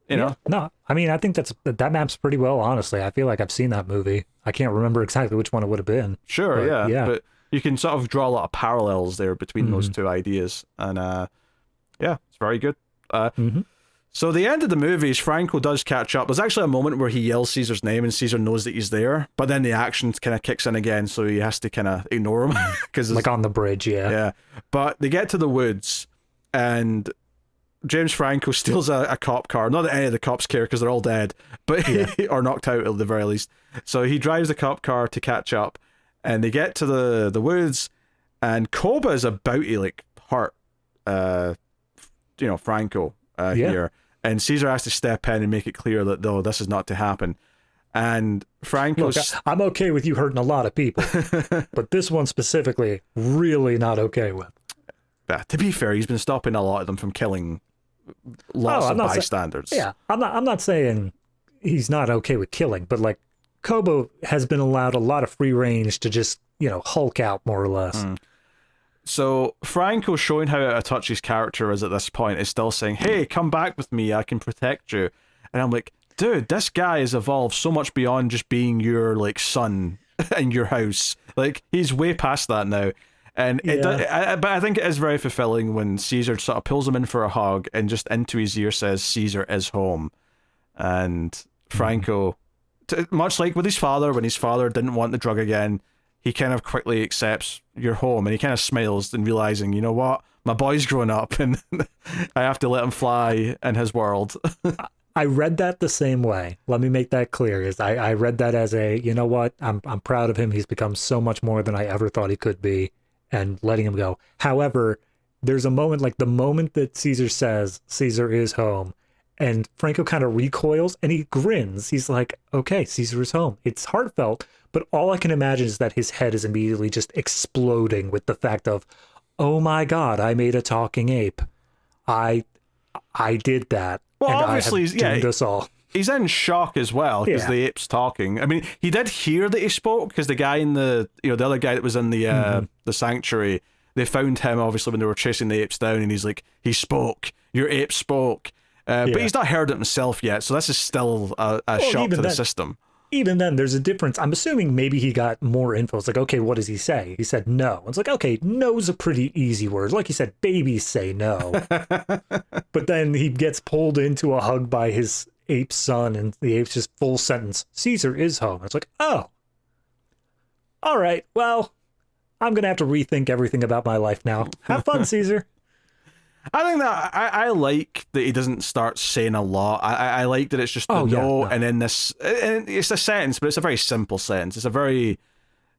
you know. No, I mean, I think that maps pretty well, honestly. I feel like I've seen that movie. I can't remember exactly which one it would have been. Sure, but you can sort of draw a lot of parallels there between those two ideas. And it's very good. So the end of the movie is Franco does catch up. There's actually a moment where he yells Caesar's name and Caesar knows that he's there, but then the action kind of kicks in again, so he has to kind of ignore him. Like on the bridge, Yeah. But they get to the woods, and James Franco steals a cop car. Not that any of the cops care, because they're all dead, but or knocked out at the very least. So he drives the cop car to catch up, and they get to the woods, and Koba is about to like hurt Franco here. And Caesar has to step in and make it clear that, no, this is not to happen. And Franco's... Look, I'm okay with you hurting a lot of people, but this one specifically, really not okay with. Yeah, to be fair, he's been stopping a lot of them from killing lots of bystanders. I'm not saying he's not okay with killing, but like, Kobo has been allowed a lot of free range to just, Hulk out more or less. So Franco, showing how out of touch his character is at this point, is still saying, hey, come back with me, I can protect you. And I'm like, dude, this guy has evolved so much beyond just being your like son in your house. Like, he's way past that now. And but I think it is very fulfilling when Caesar sort of pulls him in for a hug and just into his ear says, Caesar is home. And Franco, much like with his father, when his father didn't want the drug again, he kind of quickly accepts you're home, and he kind of smiles and realizing, you know what, my boy's grown up and I have to let him fly in his world. I read that the same way. Let me make that clear. I read that as you know what, I'm proud of him. He's become so much more than I ever thought he could be, and letting him go. However, there's a moment, like the moment that Caesar says Caesar is home, and Franco kind of recoils and he grins. He's like, okay, Caesar is home. It's heartfelt, but all I can imagine is that his head is immediately just exploding with the fact of, oh my God, I made a talking ape. I did that. Well, and obviously, I have doomed us all. He's in shock as well, because the ape's talking. I mean, he did hear that he spoke, because the guy in the other guy that was in the sanctuary, they found him obviously when they were chasing the apes down, and he's like, he spoke, your ape spoke. But he's not heard it himself yet, so this is still a shock to the system. Even then, there's a difference. I'm assuming maybe he got more info. It's like, okay, what does he say? He said no. It's like, okay, no's a pretty easy word. Like you said, babies say no. But then he gets pulled into a hug by his ape son, and the ape's just full sentence, Caesar is home. It's like, oh, all right, well, I'm going to have to rethink everything about my life now. Have fun, Caesar. I think that I like that he doesn't start saying a lot. I like that it's just the no, and then this, and it's a sentence, but it's a very simple sentence. It's a very,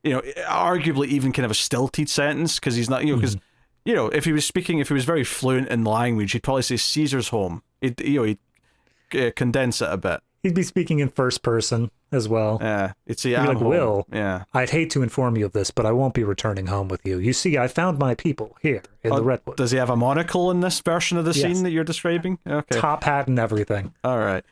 arguably even kind of a stilted sentence, because he's not, because, if he was very fluent in language, he'd probably say Caesar's home. He'd condense it a bit. He'd be speaking in first person as well. Yeah. He'd say, He'd be like, home. Will, yeah. I'd hate to inform you of this, but I won't be returning home with you. You see, I found my people here in the Redwoods. Does he have a monocle in this version of the scene that you're describing? Okay. Top hat and everything. All right.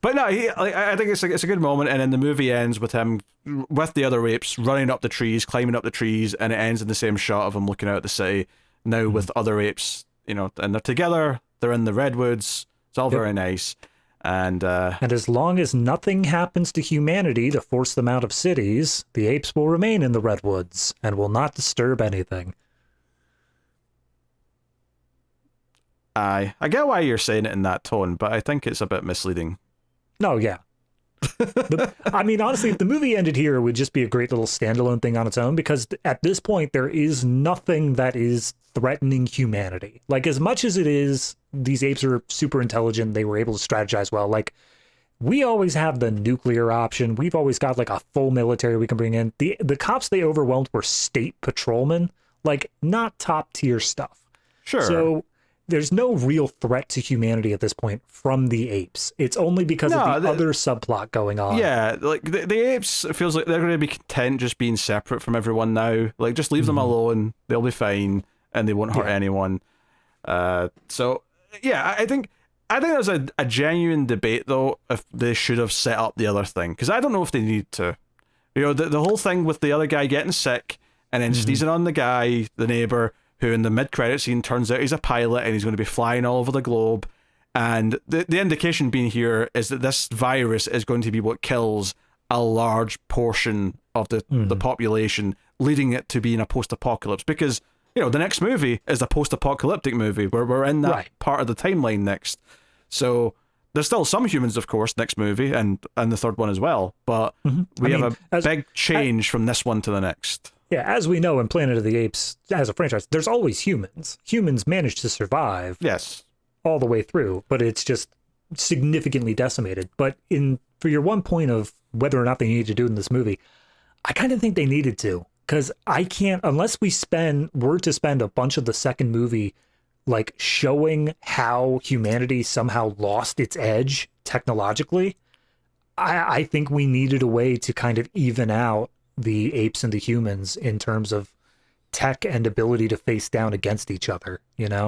But no, I think it's a good moment, and then the movie ends with him with the other apes running up the trees, climbing up the trees, and it ends in the same shot of him looking out at the city, now with other apes, and they're together, they're in the Redwoods, it's all very nice. And as long as nothing happens to humanity to force them out of cities, the apes will remain in the Redwoods and will not disturb anything. I get why you're saying it in that tone, but I think it's a bit misleading. No, yeah. I mean, honestly, if the movie ended here, it would just be a great little standalone thing on its own, because at this point, there is nothing that is threatening humanity. Like, as much as it is, these apes are super intelligent, they were able to strategize well. Like, we always have the nuclear option. We've always got, like, a full military we can bring in. The cops they overwhelmed were state patrolmen, like, not top-tier stuff. Sure. So there's no real threat to humanity at this point from the apes. It's only because of the other subplot going on. Yeah, like the apes, it feels like they're going to be content just being separate from everyone now. Like, just leave them alone. They'll be fine, and they won't hurt anyone. So, yeah, I think there's a genuine debate, though, if they should have set up the other thing. Because I don't know if they need to. The whole thing with the other guy getting sick, and then sneezing on the guy, the neighbor, who in the mid-credit scene turns out he's a pilot and he's going to be flying all over the globe. And the indication being here is that this virus is going to be what kills a large portion of the population, leading it to being a post-apocalypse. Because, the next movie is a post-apocalyptic movie where we're in that part of the timeline next. So there's still some humans, of course, next movie, and the third one as well. But we have a big change from this one to the next. Yeah, as we know in Planet of the Apes, as a franchise, there's always humans. Humans manage to survive. Yes. All the way through, but it's just significantly decimated. But for your one point of whether or not they needed to do it in this movie, I kind of think they needed to, because I can't, unless we're to spend a bunch of the second movie like showing how humanity somehow lost its edge technologically, I think we needed a way to kind of even out the apes and the humans in terms of tech and ability to face down against each other, Yeah,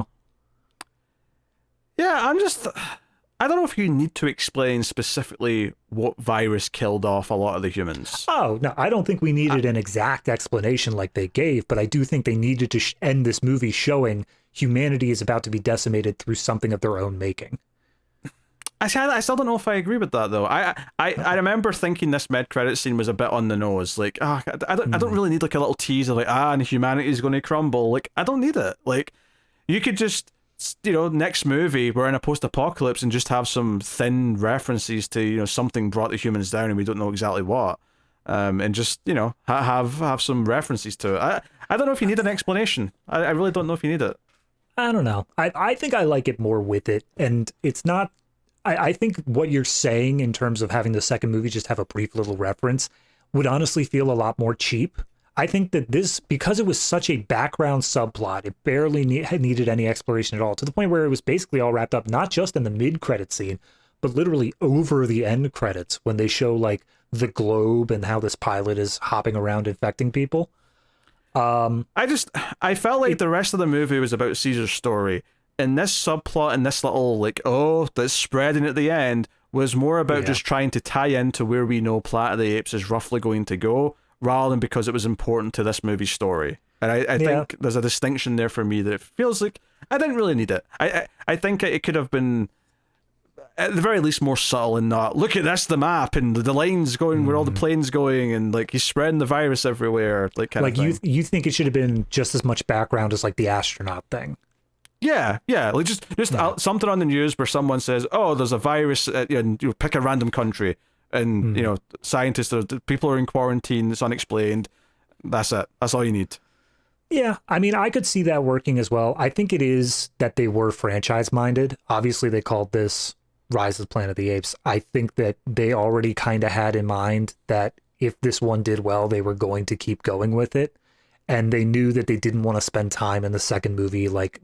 I don't know if you need to explain specifically what virus killed off a lot of the humans. Oh, no, I don't think we needed an exact explanation like they gave, but I do think they needed to end this movie showing humanity is about to be decimated through something of their own making. I still don't know if I agree with that, though. I remember thinking this mid-credit scene was a bit on the nose. Like, I don't really need like a little tease of like, and humanity is going to crumble. Like, I don't need it. Like, you could just, next movie, we're in a post-apocalypse and just have some thin references to, something brought the humans down and we don't know exactly what. And just, have some references to it. I don't know if you need an explanation. I really don't know if you need it. I don't know. I think I like it more with it. And it's not... I think what you're saying in terms of having the second movie just have a brief little reference would honestly feel a lot more cheap. I think that this, because it was such a background subplot, it barely needed any exploration at all, to the point where it was basically all wrapped up, not just in the mid-credit scene, but literally over the end credits when they show like the globe and how this pilot is hopping around infecting people. I felt like the rest of the movie was about Caesar's story. And this subplot and this little, that's spreading at the end was more about just trying to tie into where we know Planet of the Apes is roughly going to go, rather than because it was important to this movie's story. And I think there's a distinction there for me that it feels like I didn't really need it. I think it could have been, at the very least, more subtle in not, look at this, the map, and the lines going where all the planes going, and like he's spreading the virus everywhere, kind of thing. You think it should have been just as much background as like the astronaut thing. Yeah, like just something on the news where someone says, "Oh, there's a virus," and you pick a random country, and scientists, people are in quarantine. It's unexplained. That's it. That's all you need. Yeah, I mean, I could see that working as well. I think it is that they were franchise minded. Obviously, they called this Rise of the Planet of the Apes. I think that they already kind of had in mind that if this one did well, they were going to keep going with it. And they knew that they didn't want to spend time in the second movie, like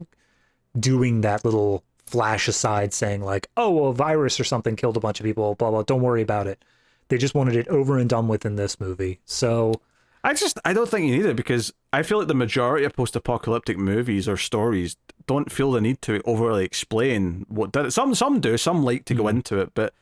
doing that little flash aside saying like, oh, well, a virus or something killed a bunch of people, blah, blah, don't worry about it. They just wanted it over and done with in this movie. So I don't think you need it, because I feel like the majority of post-apocalyptic movies or stories don't feel the need to overly explain what did it. Some do, some like to go into it, but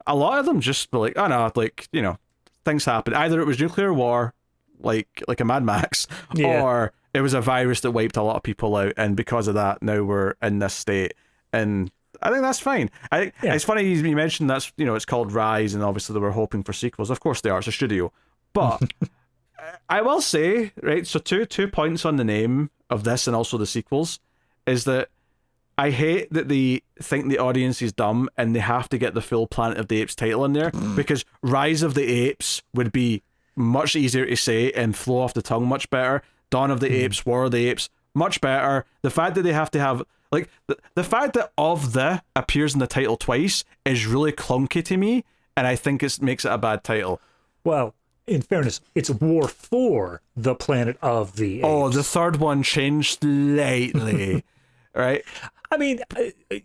a lot of them just were like, oh no, like, you know, things happen. Either it was nuclear war, like a Mad Max, or it was a virus that wiped a lot of people out, and because of that, now we're in this state. And I think that's fine. It's funny you mentioned that's, you know, it's called Rise, and obviously they were hoping for sequels. Of course they are. It's a studio, but I will say, right, so two points on the name of this and also the sequels is that I hate that they think the audience is dumb and they have to get the full Planet of the Apes title in there, because Rise of the Apes would be much easier to say and flow off the tongue much better. Dawn of the Apes, War of the Apes, much better. The fact that they have to have, like, the fact that of the appears in the title twice is really clunky to me, and I think it makes it a bad title. Well, in fairness, it's War for the Planet of the Apes. Oh, the third one changed slightly, right? I mean,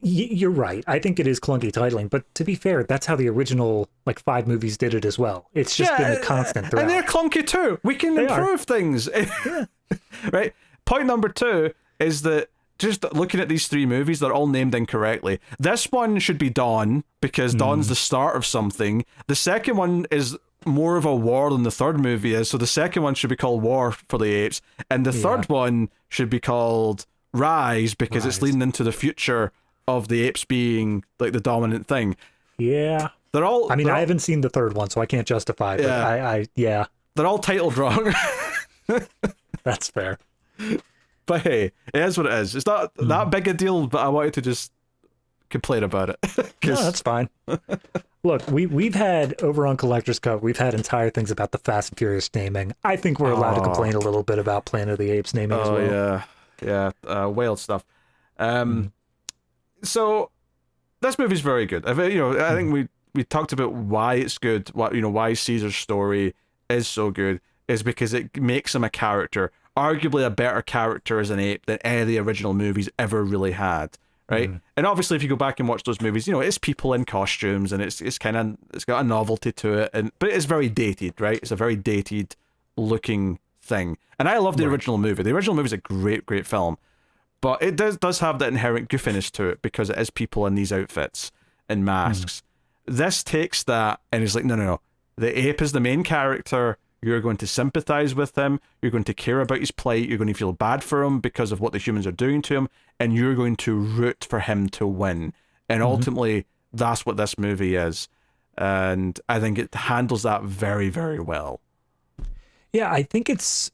you're right. I think it is clunky titling, but to be fair, that's how the original, like, 5 movies did it as well. It's just been a constant throughout. And they're clunky too. We can improve things. Right? Point number 2 is that just looking at these 3 movies, they're all named incorrectly. This one should be Dawn, because Dawn's the start of something. The second one is more of a war than the third movie is, so the second one should be called War for the Apes, and the third one should be called Rise, because it's leading into the future of the apes being like the dominant thing. Yeah. I haven't seen the third one, so I can't justify it, but they're all titled wrong. That's fair. But hey, it is what it is. It's not that big a deal, but I wanted to just complain about it. No, that's fine. Look, we've had, over on Collector's Cut, we've had entire things about the Fast and Furious naming. I think we're allowed to complain a little bit about Planet of the Apes naming as well. Wild stuff. So this movie's very good. I think we talked about why it's good. Why Caesar's story is so good is because it makes him a character, arguably a better character as an ape than any of the original movies ever really had. Right, and obviously, if you go back and watch those movies, it's people in costumes, and it's got a novelty to it, but it's very dated, right? It's a very dated looking thing, and I love the original movie. The original movie is a great film, but it does have that inherent goofiness to it because it is people in these outfits and masks. This takes that and is like, no, the ape is the main character. You're going to sympathize with him. You're going to care about his plight. You're going to feel bad for him because of what the humans are doing to him. And you're going to root for him to win. And ultimately, that's what this movie is. And I think it handles that very, very well. Yeah, I think it's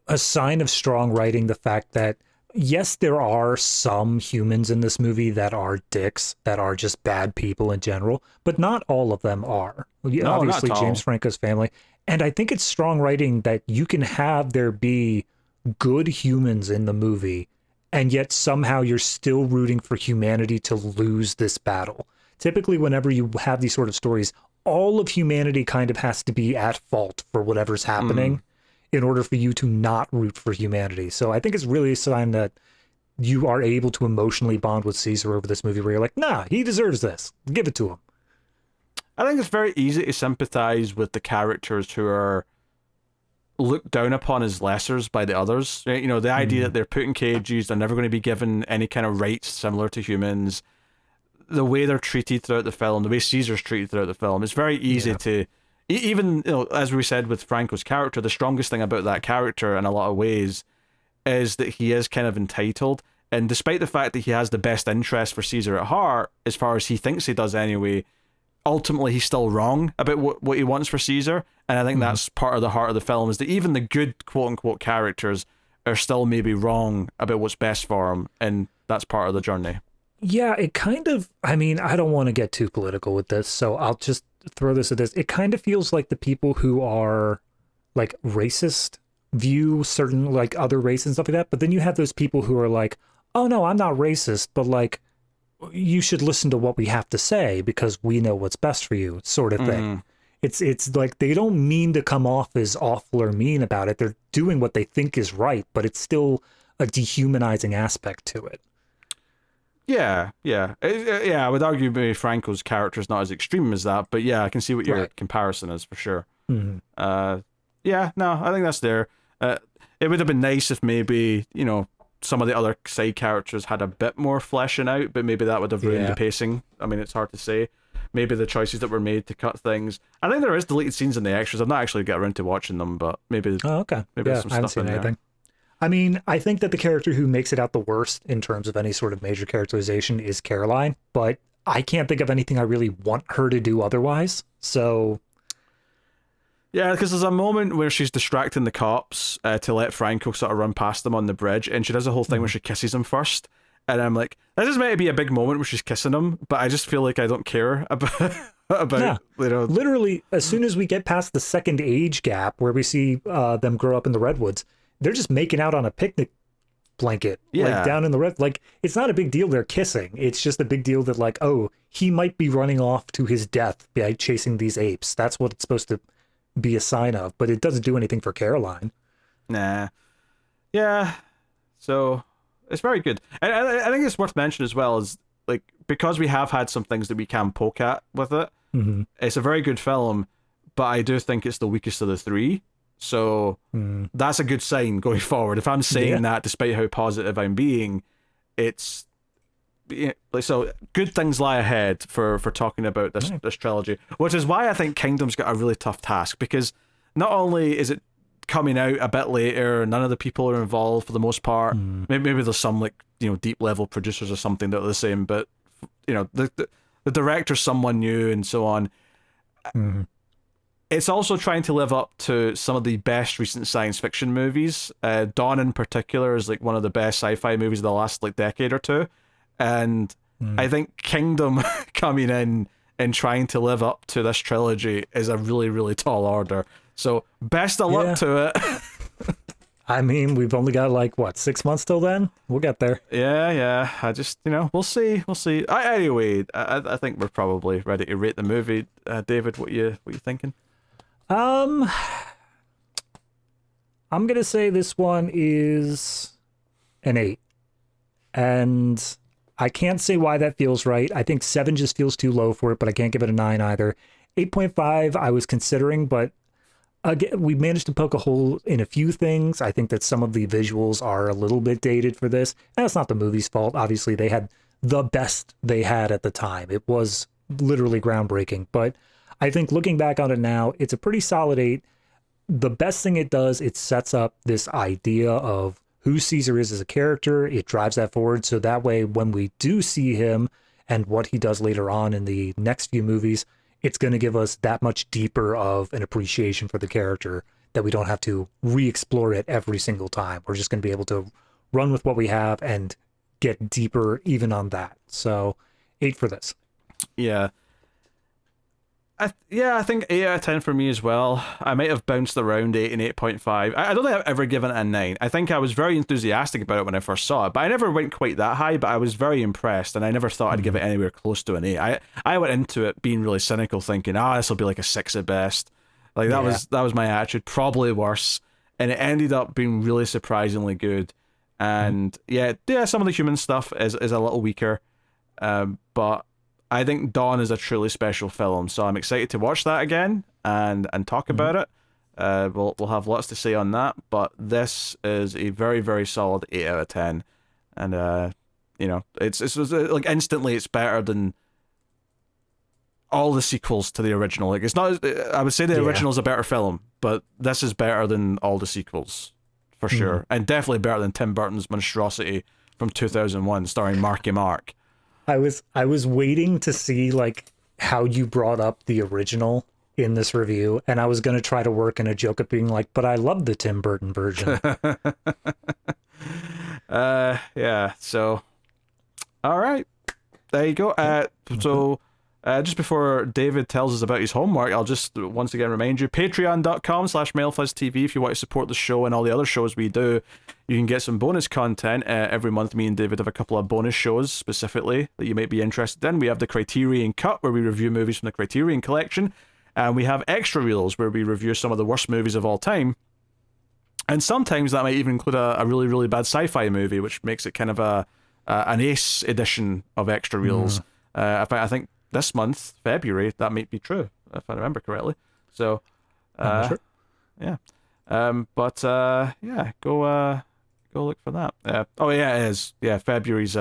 a sign of strong writing, the fact that, yes, there are some humans in this movie that are dicks, that are just bad people in general, but not all of them are. No, obviously, not at all. James Franco's family. And I think it's strong writing that you can have there be good humans in the movie, and yet somehow you're still rooting for humanity to lose this battle. Typically, whenever you have these sort of stories, all of humanity kind of has to be at fault for whatever's happening in order for you to not root for humanity. So I think it's really a sign that you are able to emotionally bond with Caesar over this movie, where you're like, nah, he deserves this. Give it to him. I think it's very easy to sympathize with the characters who are looked down upon as lessers by the others. Right? The idea that they're put in cages, they're never going to be given any kind of rights similar to humans. The way they're treated throughout the film, the way Caesar's treated throughout the film, it's very easy to... Even, as we said with Franco's character, the strongest thing about that character in a lot of ways is that he is kind of entitled. And despite the fact that he has the best interest for Caesar at heart, as far as he thinks he does anyway, ultimately he's still wrong about what he wants for Caesar. And I think that's part of the heart of the film, is that even the good quote-unquote characters are still maybe wrong about what's best for him, and that's part of the journey. Yeah, it kind of, I don't want to get too political with this, so I'll just throw this at this. It kind of feels like the people who are like racist view certain like other races and stuff like that. But then you have those people who are like, oh no, I'm not racist, but like you should listen to what we have to say because we know what's best for you, sort of thing. It's like they don't mean to come off as awful or mean about it. They're doing what they think is right, but it's still a dehumanizing aspect to it. Yeah. I would argue maybe Franco's character is not as extreme as that, but yeah, I can see what your comparison is for sure. Yeah, no, I think that's there. It would have been nice if maybe, you know, some of the other side characters had a bit more fleshing out, but maybe that would have ruined the pacing. I mean, it's hard to say. Maybe the choices that were made to cut things. I think there is deleted scenes in the extras. I've not actually got around to watching them, but maybe. Oh, okay. Maybe there's some I haven't stuff seen in anything. there. I mean, I think that the character who makes it out the worst in terms of any sort of major characterization is Caroline, but I can't think of anything I really want her to do otherwise. So. Yeah, because there's a moment where she's distracting the cops to let Franco sort of run past them on the bridge, and she does a whole thing where she kisses him first. And I'm like, this is meant to be a big moment where she's kissing him, but I just feel like I don't care about you know. Literally, as soon as we get past the second age gap where we see them grow up in the redwoods, they're just making out on a picnic blanket, like down in the red. Like, it's not a big deal they're kissing. It's just a big deal that like, oh, he might be running off to his death by chasing these apes. That's what it's supposed to be a sign of, but it doesn't do anything for Caroline. Nah. Yeah. So it's very good. And I think it's worth mentioning as well is like, because we have had some things that we can poke at with it, it's a very good film, but I do think it's the weakest of the three. So that's a good sign going forward. If I'm saying that, despite how positive I'm being, it's so good things lie ahead for talking about this trilogy, which is why I think Kingdom's got a really tough task, because not only is it coming out a bit later, none of the people are involved for the most part. Maybe there's some like, you know, deep level producers or something that are the same, but you know, the director's someone new and so on. It's also trying to live up to some of the best recent science fiction movies. Dawn in particular is like one of the best sci-fi movies of the last like decade or two. And I think Kingdom coming in and trying to live up to this trilogy is a really, really tall order. So best of luck to it. I mean, we've only got like, what, 6 months till then? We'll get there. Yeah. I just, you know, we'll see. Anyway, I think we're probably ready to rate the movie. David, what you thinking? I'm gonna say this one is an 8. And I can't say why that feels right. I think 7 just feels too low for it, but I can't give it a 9 either. 8.5 I was considering, but again, we managed to poke a hole in a few things. I think that some of the visuals are a little bit dated for this. And that's not the movie's fault. Obviously, they had the best they had at the time. It was literally groundbreaking. But I think looking back on it now, it's a pretty solid 8. The best thing it does, it sets up this idea of who Caesar is as a character. It drives that forward, so that way when we do see him and what he does later on in the next few movies, it's going to give us that much deeper of an appreciation for the character that we don't have to re-explore it every single time. We're just going to be able to run with what we have and get deeper even on that. So 8 for this. Yeah. I think 8 out of 10 for me as well. I might have bounced around 8 and 8.5. I don't think I've ever given it a 9. I think I was very enthusiastic about it when I first saw it, but I never went quite that high, but I was very impressed, and I never thought I'd give it anywhere close to an 8. I went into it being really cynical, thinking, this will be like a 6 at best. Like, that was my attitude, probably worse, and it ended up being really surprisingly good. And yeah, some of the human stuff is a little weaker, but I think Dawn is a truly special film, so I'm excited to watch that again and talk about it. We'll have lots to say on that, but this is a very, very solid 8 out of 10, and you know, it's like instantly it's better than all the sequels to the original. Like, it's not. I would say the original is a better film, but this is better than all the sequels for sure, and definitely better than Tim Burton's monstrosity from 2001, starring Marky Mark. I was waiting to see like how you brought up the original in this review, and I was going to try to work in a joke of being like, but I love the Tim Burton version. Yeah, so all right, there you go. So Just before David tells us about his homework, I'll just once again remind you, patreon.com/MailFuzzTV if you want to support the show and all the other shows we do. You can get some bonus content. Every month, me and David have a couple of bonus shows specifically that you might be interested in. We have the Criterion Cut, where we review movies from the Criterion Collection. And we have Extra Reels, where we review some of the worst movies of all time. And sometimes that might even include a really, really bad sci-fi movie, which makes it kind of an ace edition of Extra Reels. I think this month, February, that might be true, if I remember correctly. So, Sure. Yeah. Yeah, go look for that. Oh, yeah, it is. Yeah, February's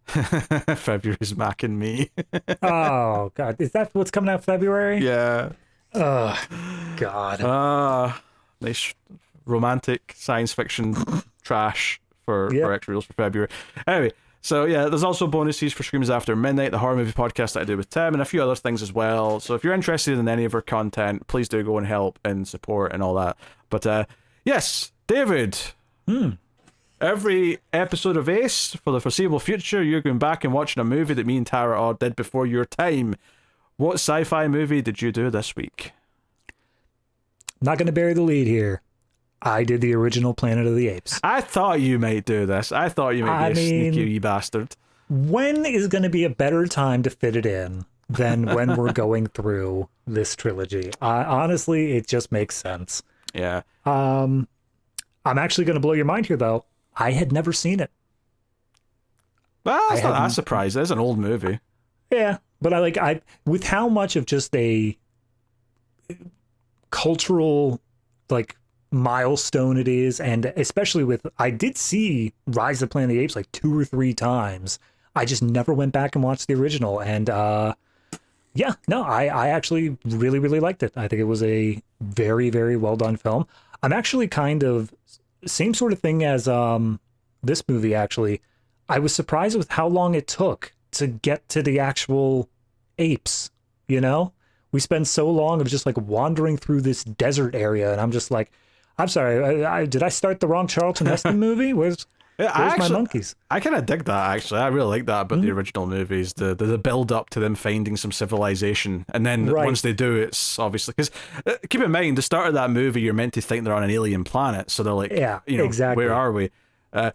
February's Mac and Me. Oh, God. Is that what's coming out February? Yeah. Oh, God. Nice romantic science fiction trash for Extra Reels for February. Anyway, so yeah, there's also bonuses for Screams After Midnight, the horror movie podcast that I do with Tim, and a few other things as well. So if you're interested in any of our content, please do go and help and support and all that. But yes, David. Every episode of Ace, for the foreseeable future, you're going back and watching a movie that me and Tara all did before your time. What sci-fi movie did you do this week? Not going to bury the lead here. I did the original Planet of the Apes. I thought you might do this. I thought you might be a sneaky wee bastard. When is going to be a better time to fit it in than when we're going through this trilogy? Honestly, it just makes sense. Yeah. I'm actually going to blow your mind here, though. I had never seen it. Well, that's not that surprising. It's an old movie. Yeah, but I with how much of just a cultural milestone it is, and especially with, I did see Rise of the Planet of the Apes 2 or 3 times. I just never went back and watched the original, and I actually really, really liked it. I think it was a very, very well done film. I'm actually kind of same sort of thing as this movie, actually. I was surprised with how long it took to get to the actual apes, you know? We spend so long of just wandering through this desert area, and I'm just I'm sorry, did I start the wrong Charlton Heston movie? Where's my monkeys? I kind of dig that, actually. I really like that about the original movies, the build up to them finding some civilization, and then once they do, it's obviously, because keep in mind, the start of that movie, you're meant to think they're on an alien planet, so they're exactly. Where are we? Bit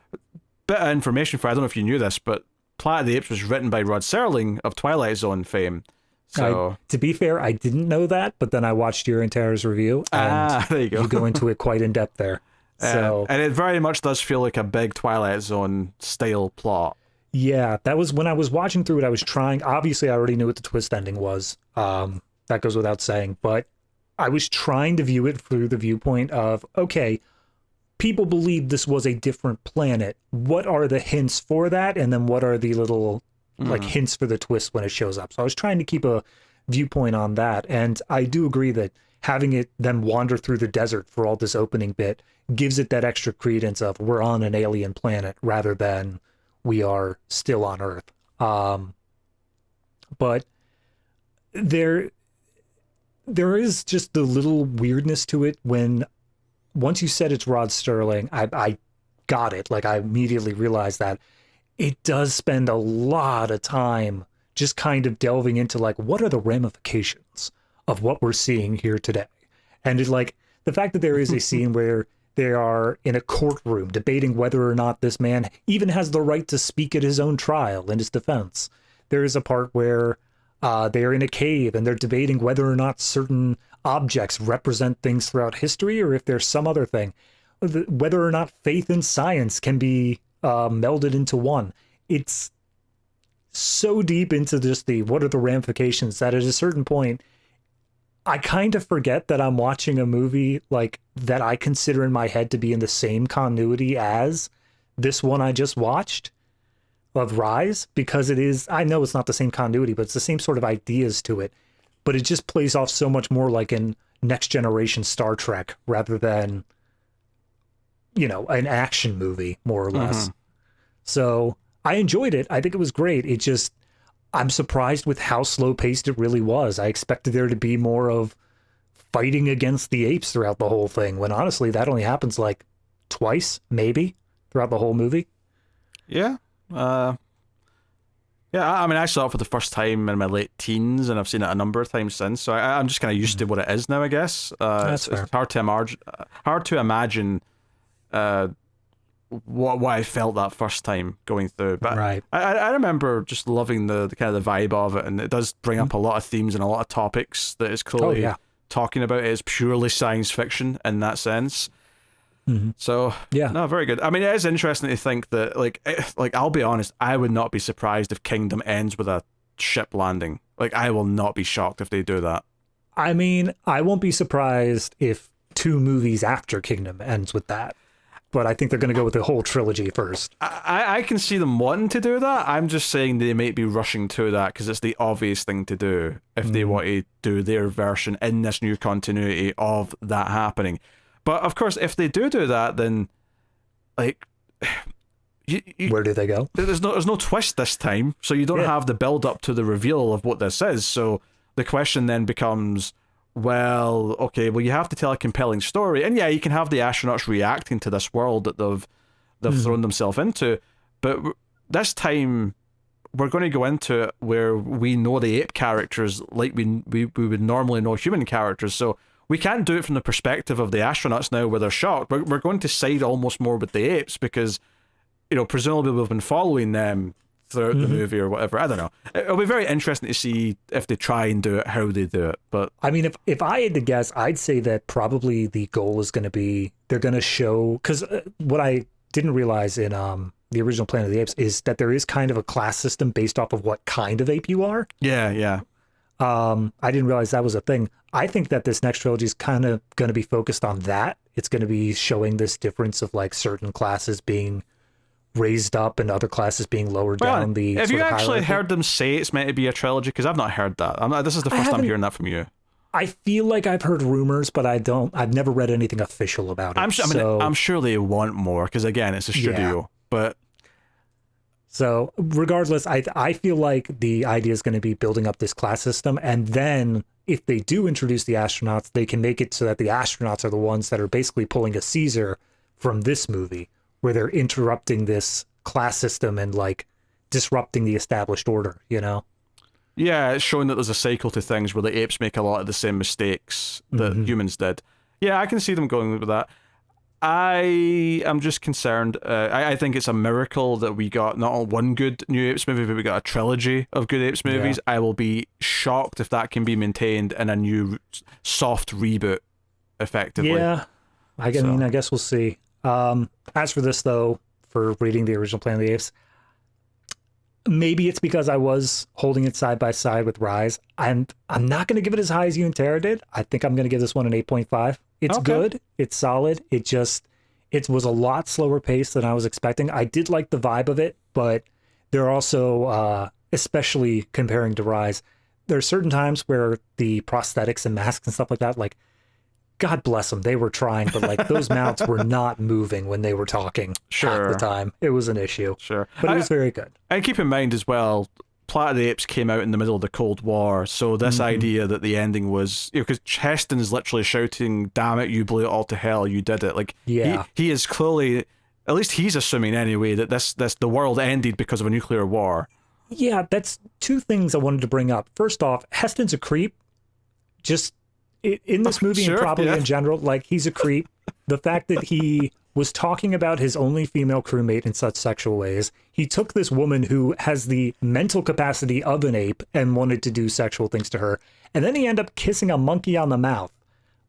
of information for, I don't know if you knew this, but Planet of the Apes was written by Rod Serling of Twilight Zone fame. So to be fair, I didn't know that, but then I watched your and Tara's review, and there you go. You go into it quite in depth there. So and it very much does feel like a big Twilight Zone style plot. Yeah, that was when I was watching through it. I was trying. Obviously, I already knew what the twist ending was. That goes without saying. But I was trying to view it through the viewpoint of, okay, people believe this was a different planet. What are the hints for that? And then what are the little hints for the twist when it shows up? So I was trying to keep a viewpoint on that. And I do agree that having it then wander through the desert for all this opening bit gives it that extra credence of we're on an alien planet rather than we are still on Earth. But there is just the little weirdness to it when once you said it's Rod Serling, I got it. I immediately realized that it does spend a lot of time just kind of delving into what are the ramifications of what we're seeing here today. And it's the fact that there is a scene where they are in a courtroom debating whether or not this man even has the right to speak at his own trial in his defense. There is a part where they are in a cave and they're debating whether or not certain objects represent things throughout history or if there's some other thing. Whether or not faith and science can be melded into one. It's so deep into just what are the ramifications that at a certain point, I kind of forget that I'm watching a movie that I consider in my head to be in the same continuity as this one I just watched of Rise, because it is, I know it's not the same continuity, but it's the same sort of ideas to it, but it just plays off so much more like in Next Generation Star Trek rather than, an action movie, more or less. So I enjoyed it. I think it was great. It just, I'm surprised with how slow paced it really was. I expected there to be more of fighting against the apes throughout the whole thing, when honestly that only happens twice, maybe, throughout the whole movie. Yeah. Yeah, I mean, I saw it for the first time in my late teens, and I've seen it a number of times since. So I'm just kind of used to what it is now, I guess. It's hard to imagine what I felt that first time going through. But Right. I remember just loving the kind of the vibe of it, and it does bring up a lot of themes and a lot of topics that it's clearly talking about. It is purely science fiction in that sense. So no, very good. I mean, it is interesting to think that like I'll be honest, I would not be surprised if Kingdom ends with a ship landing. Like, I will not be shocked if they do that. I mean, I won't be surprised if 2 movies after Kingdom ends with that. But I think they're going to go with the whole trilogy first. I can see them wanting to do that. I'm just saying they might be rushing to that because it's the obvious thing to do if they want to do their version in this new continuity of that happening. But of course, if they do that, then like, where do they go? There's no twist this time, so you don't have the build up to the reveal of what this is. So the question then becomes, well, okay, well, you have to tell a compelling story, and you can have the astronauts reacting to this world that they've thrown themselves into, but this time we're going to go into it where we know the ape characters like we would normally know human characters, so we can't do it from the perspective of the astronauts now where they're shocked. We're going to side almost more with the apes because, presumably we've been following them throughout the movie or whatever. I don't know. It'll be very interesting to see if they try and do it, how they do it. But I mean, if I had to guess, I'd say that probably the goal is going to be they're going to show, because what I didn't realize in the original Planet of the Apes is that there is kind of a class system based off of what kind of ape you are. Yeah. I didn't realize that was a thing. I think that this next trilogy is kind of going to be focused on that. It's going to be showing this difference of like certain classes being raised up and other classes being lowered down the Have you actually hierarchy. heard them say it's meant to be a trilogy? Because I've not heard that. This is the first time hearing that from you. I feel like I've heard rumors, but I've never read anything official about it. I'm sure they want more because, again, it's a studio. But so regardless, I feel like the idea is going to be building up this class system, and then if they do introduce the astronauts, they can make it so that the astronauts are the ones that are basically pulling a Caesar from this movie, where they're interrupting this class system and like disrupting the established order, Yeah, it's showing that there's a cycle to things where the apes make a lot of the same mistakes that humans did. Yeah, I can see them going with that. I am just concerned. I think it's a miracle that we got not one good new Apes movie, but we got a trilogy of good Apes movies. Yeah. I will be shocked if that can be maintained in a new soft reboot, effectively. Yeah, I guess we'll see. As for this, though, for reading the original Planet of the Apes, maybe it's because I was holding it side by side with Rise. I'm not going to give it as high as you and Tara did. I think I'm going to give this one an 8.5. It's good. It's solid. It was a lot slower pace than I was expecting. I did like the vibe of it, but there are also, especially comparing to Rise, there are certain times where the prosthetics and masks and stuff like that, like, God bless them, they were trying, but like those mouths were not moving when they were talking half the time. It was an issue. Sure. But it was very good. And keep in mind as well, Planet of the Apes came out in the middle of the Cold War, so this idea that the ending was, because Heston is literally shouting, "Damn it, you blew it all to hell, you did it." Like, he is clearly, at least he's assuming anyway, that the world ended because of a nuclear war. Yeah, that's 2 things I wanted to bring up. First off, Heston's a creep. Just in this movie and probably in general, like, he's a creep. The fact that he was talking about his only female crewmate in such sexual ways. He took this woman who has the mental capacity of an ape and wanted to do sexual things to her. And then he ended up kissing a monkey on the mouth.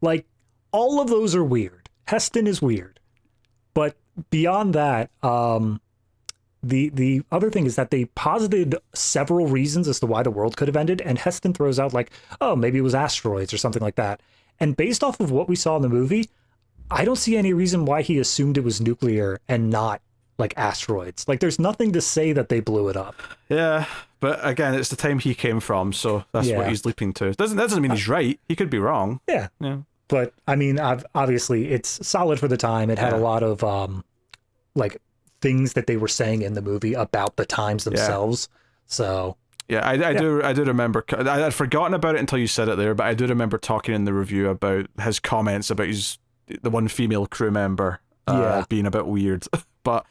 Like, all of those are weird. Heston is weird. But beyond that, the other thing is that they posited several reasons as to why the world could have ended. And Heston throws out like, oh, maybe it was asteroids or something like that. And based off of what we saw in the movie, I don't see any reason why he assumed it was nuclear and not like asteroids. Like, there's nothing to say that they blew it up. Yeah, but again, it's the time he came from, so that's what he's leaping to. That doesn't mean he's right. He could be wrong. Yeah. But I mean, obviously, it's solid for the time. It had a lot of like things that they were saying in the movie about the times themselves. So. Yeah, I do remember. I had forgotten about it until you said it there, but I do remember talking in the review about his comments about the one female crew member being a bit weird. But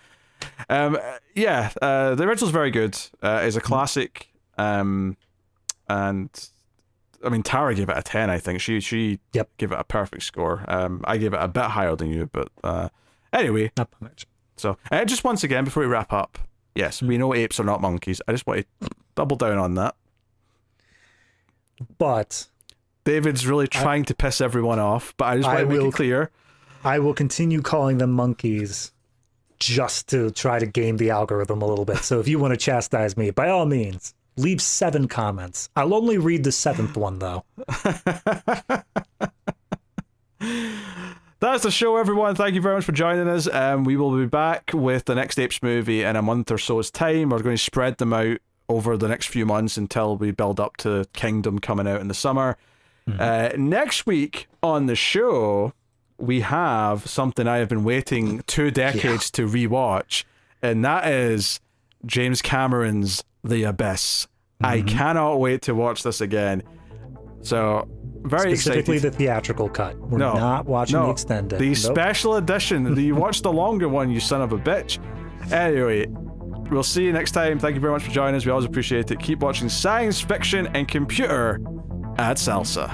Yeah, the original's very good. It's a classic, and I mean Tara gave it a 10. I think she gave it a perfect score. I gave it a bit higher than you, but anyway, not much. So just once again before we wrap up, yes, we know apes are not monkeys. I just want to double down on that. But David's really trying to piss everyone off, but I just want to make it clear. I will continue calling them monkeys just to try to game the algorithm a little bit. So if you want to chastise me, by all means, leave 7 comments. I'll only read the 7th one, though. That's the show, everyone. Thank you very much for joining us. We will be back with the next Apes movie in a month or so's time. We're going to spread them out over the next few months until we build up to Kingdom coming out in the summer. Next week on the show, we have something I have been waiting 2 decades to rewatch, and that is James Cameron's The Abyss. I cannot wait to watch this again. So, very Specifically excited. the theatrical cut. We're not watching the extended. The special edition. You watched the longer one, you son of a bitch. Anyway, we'll see you next time. Thank you very much for joining us. We always appreciate it. Keep watching science fiction and computer at Salsa.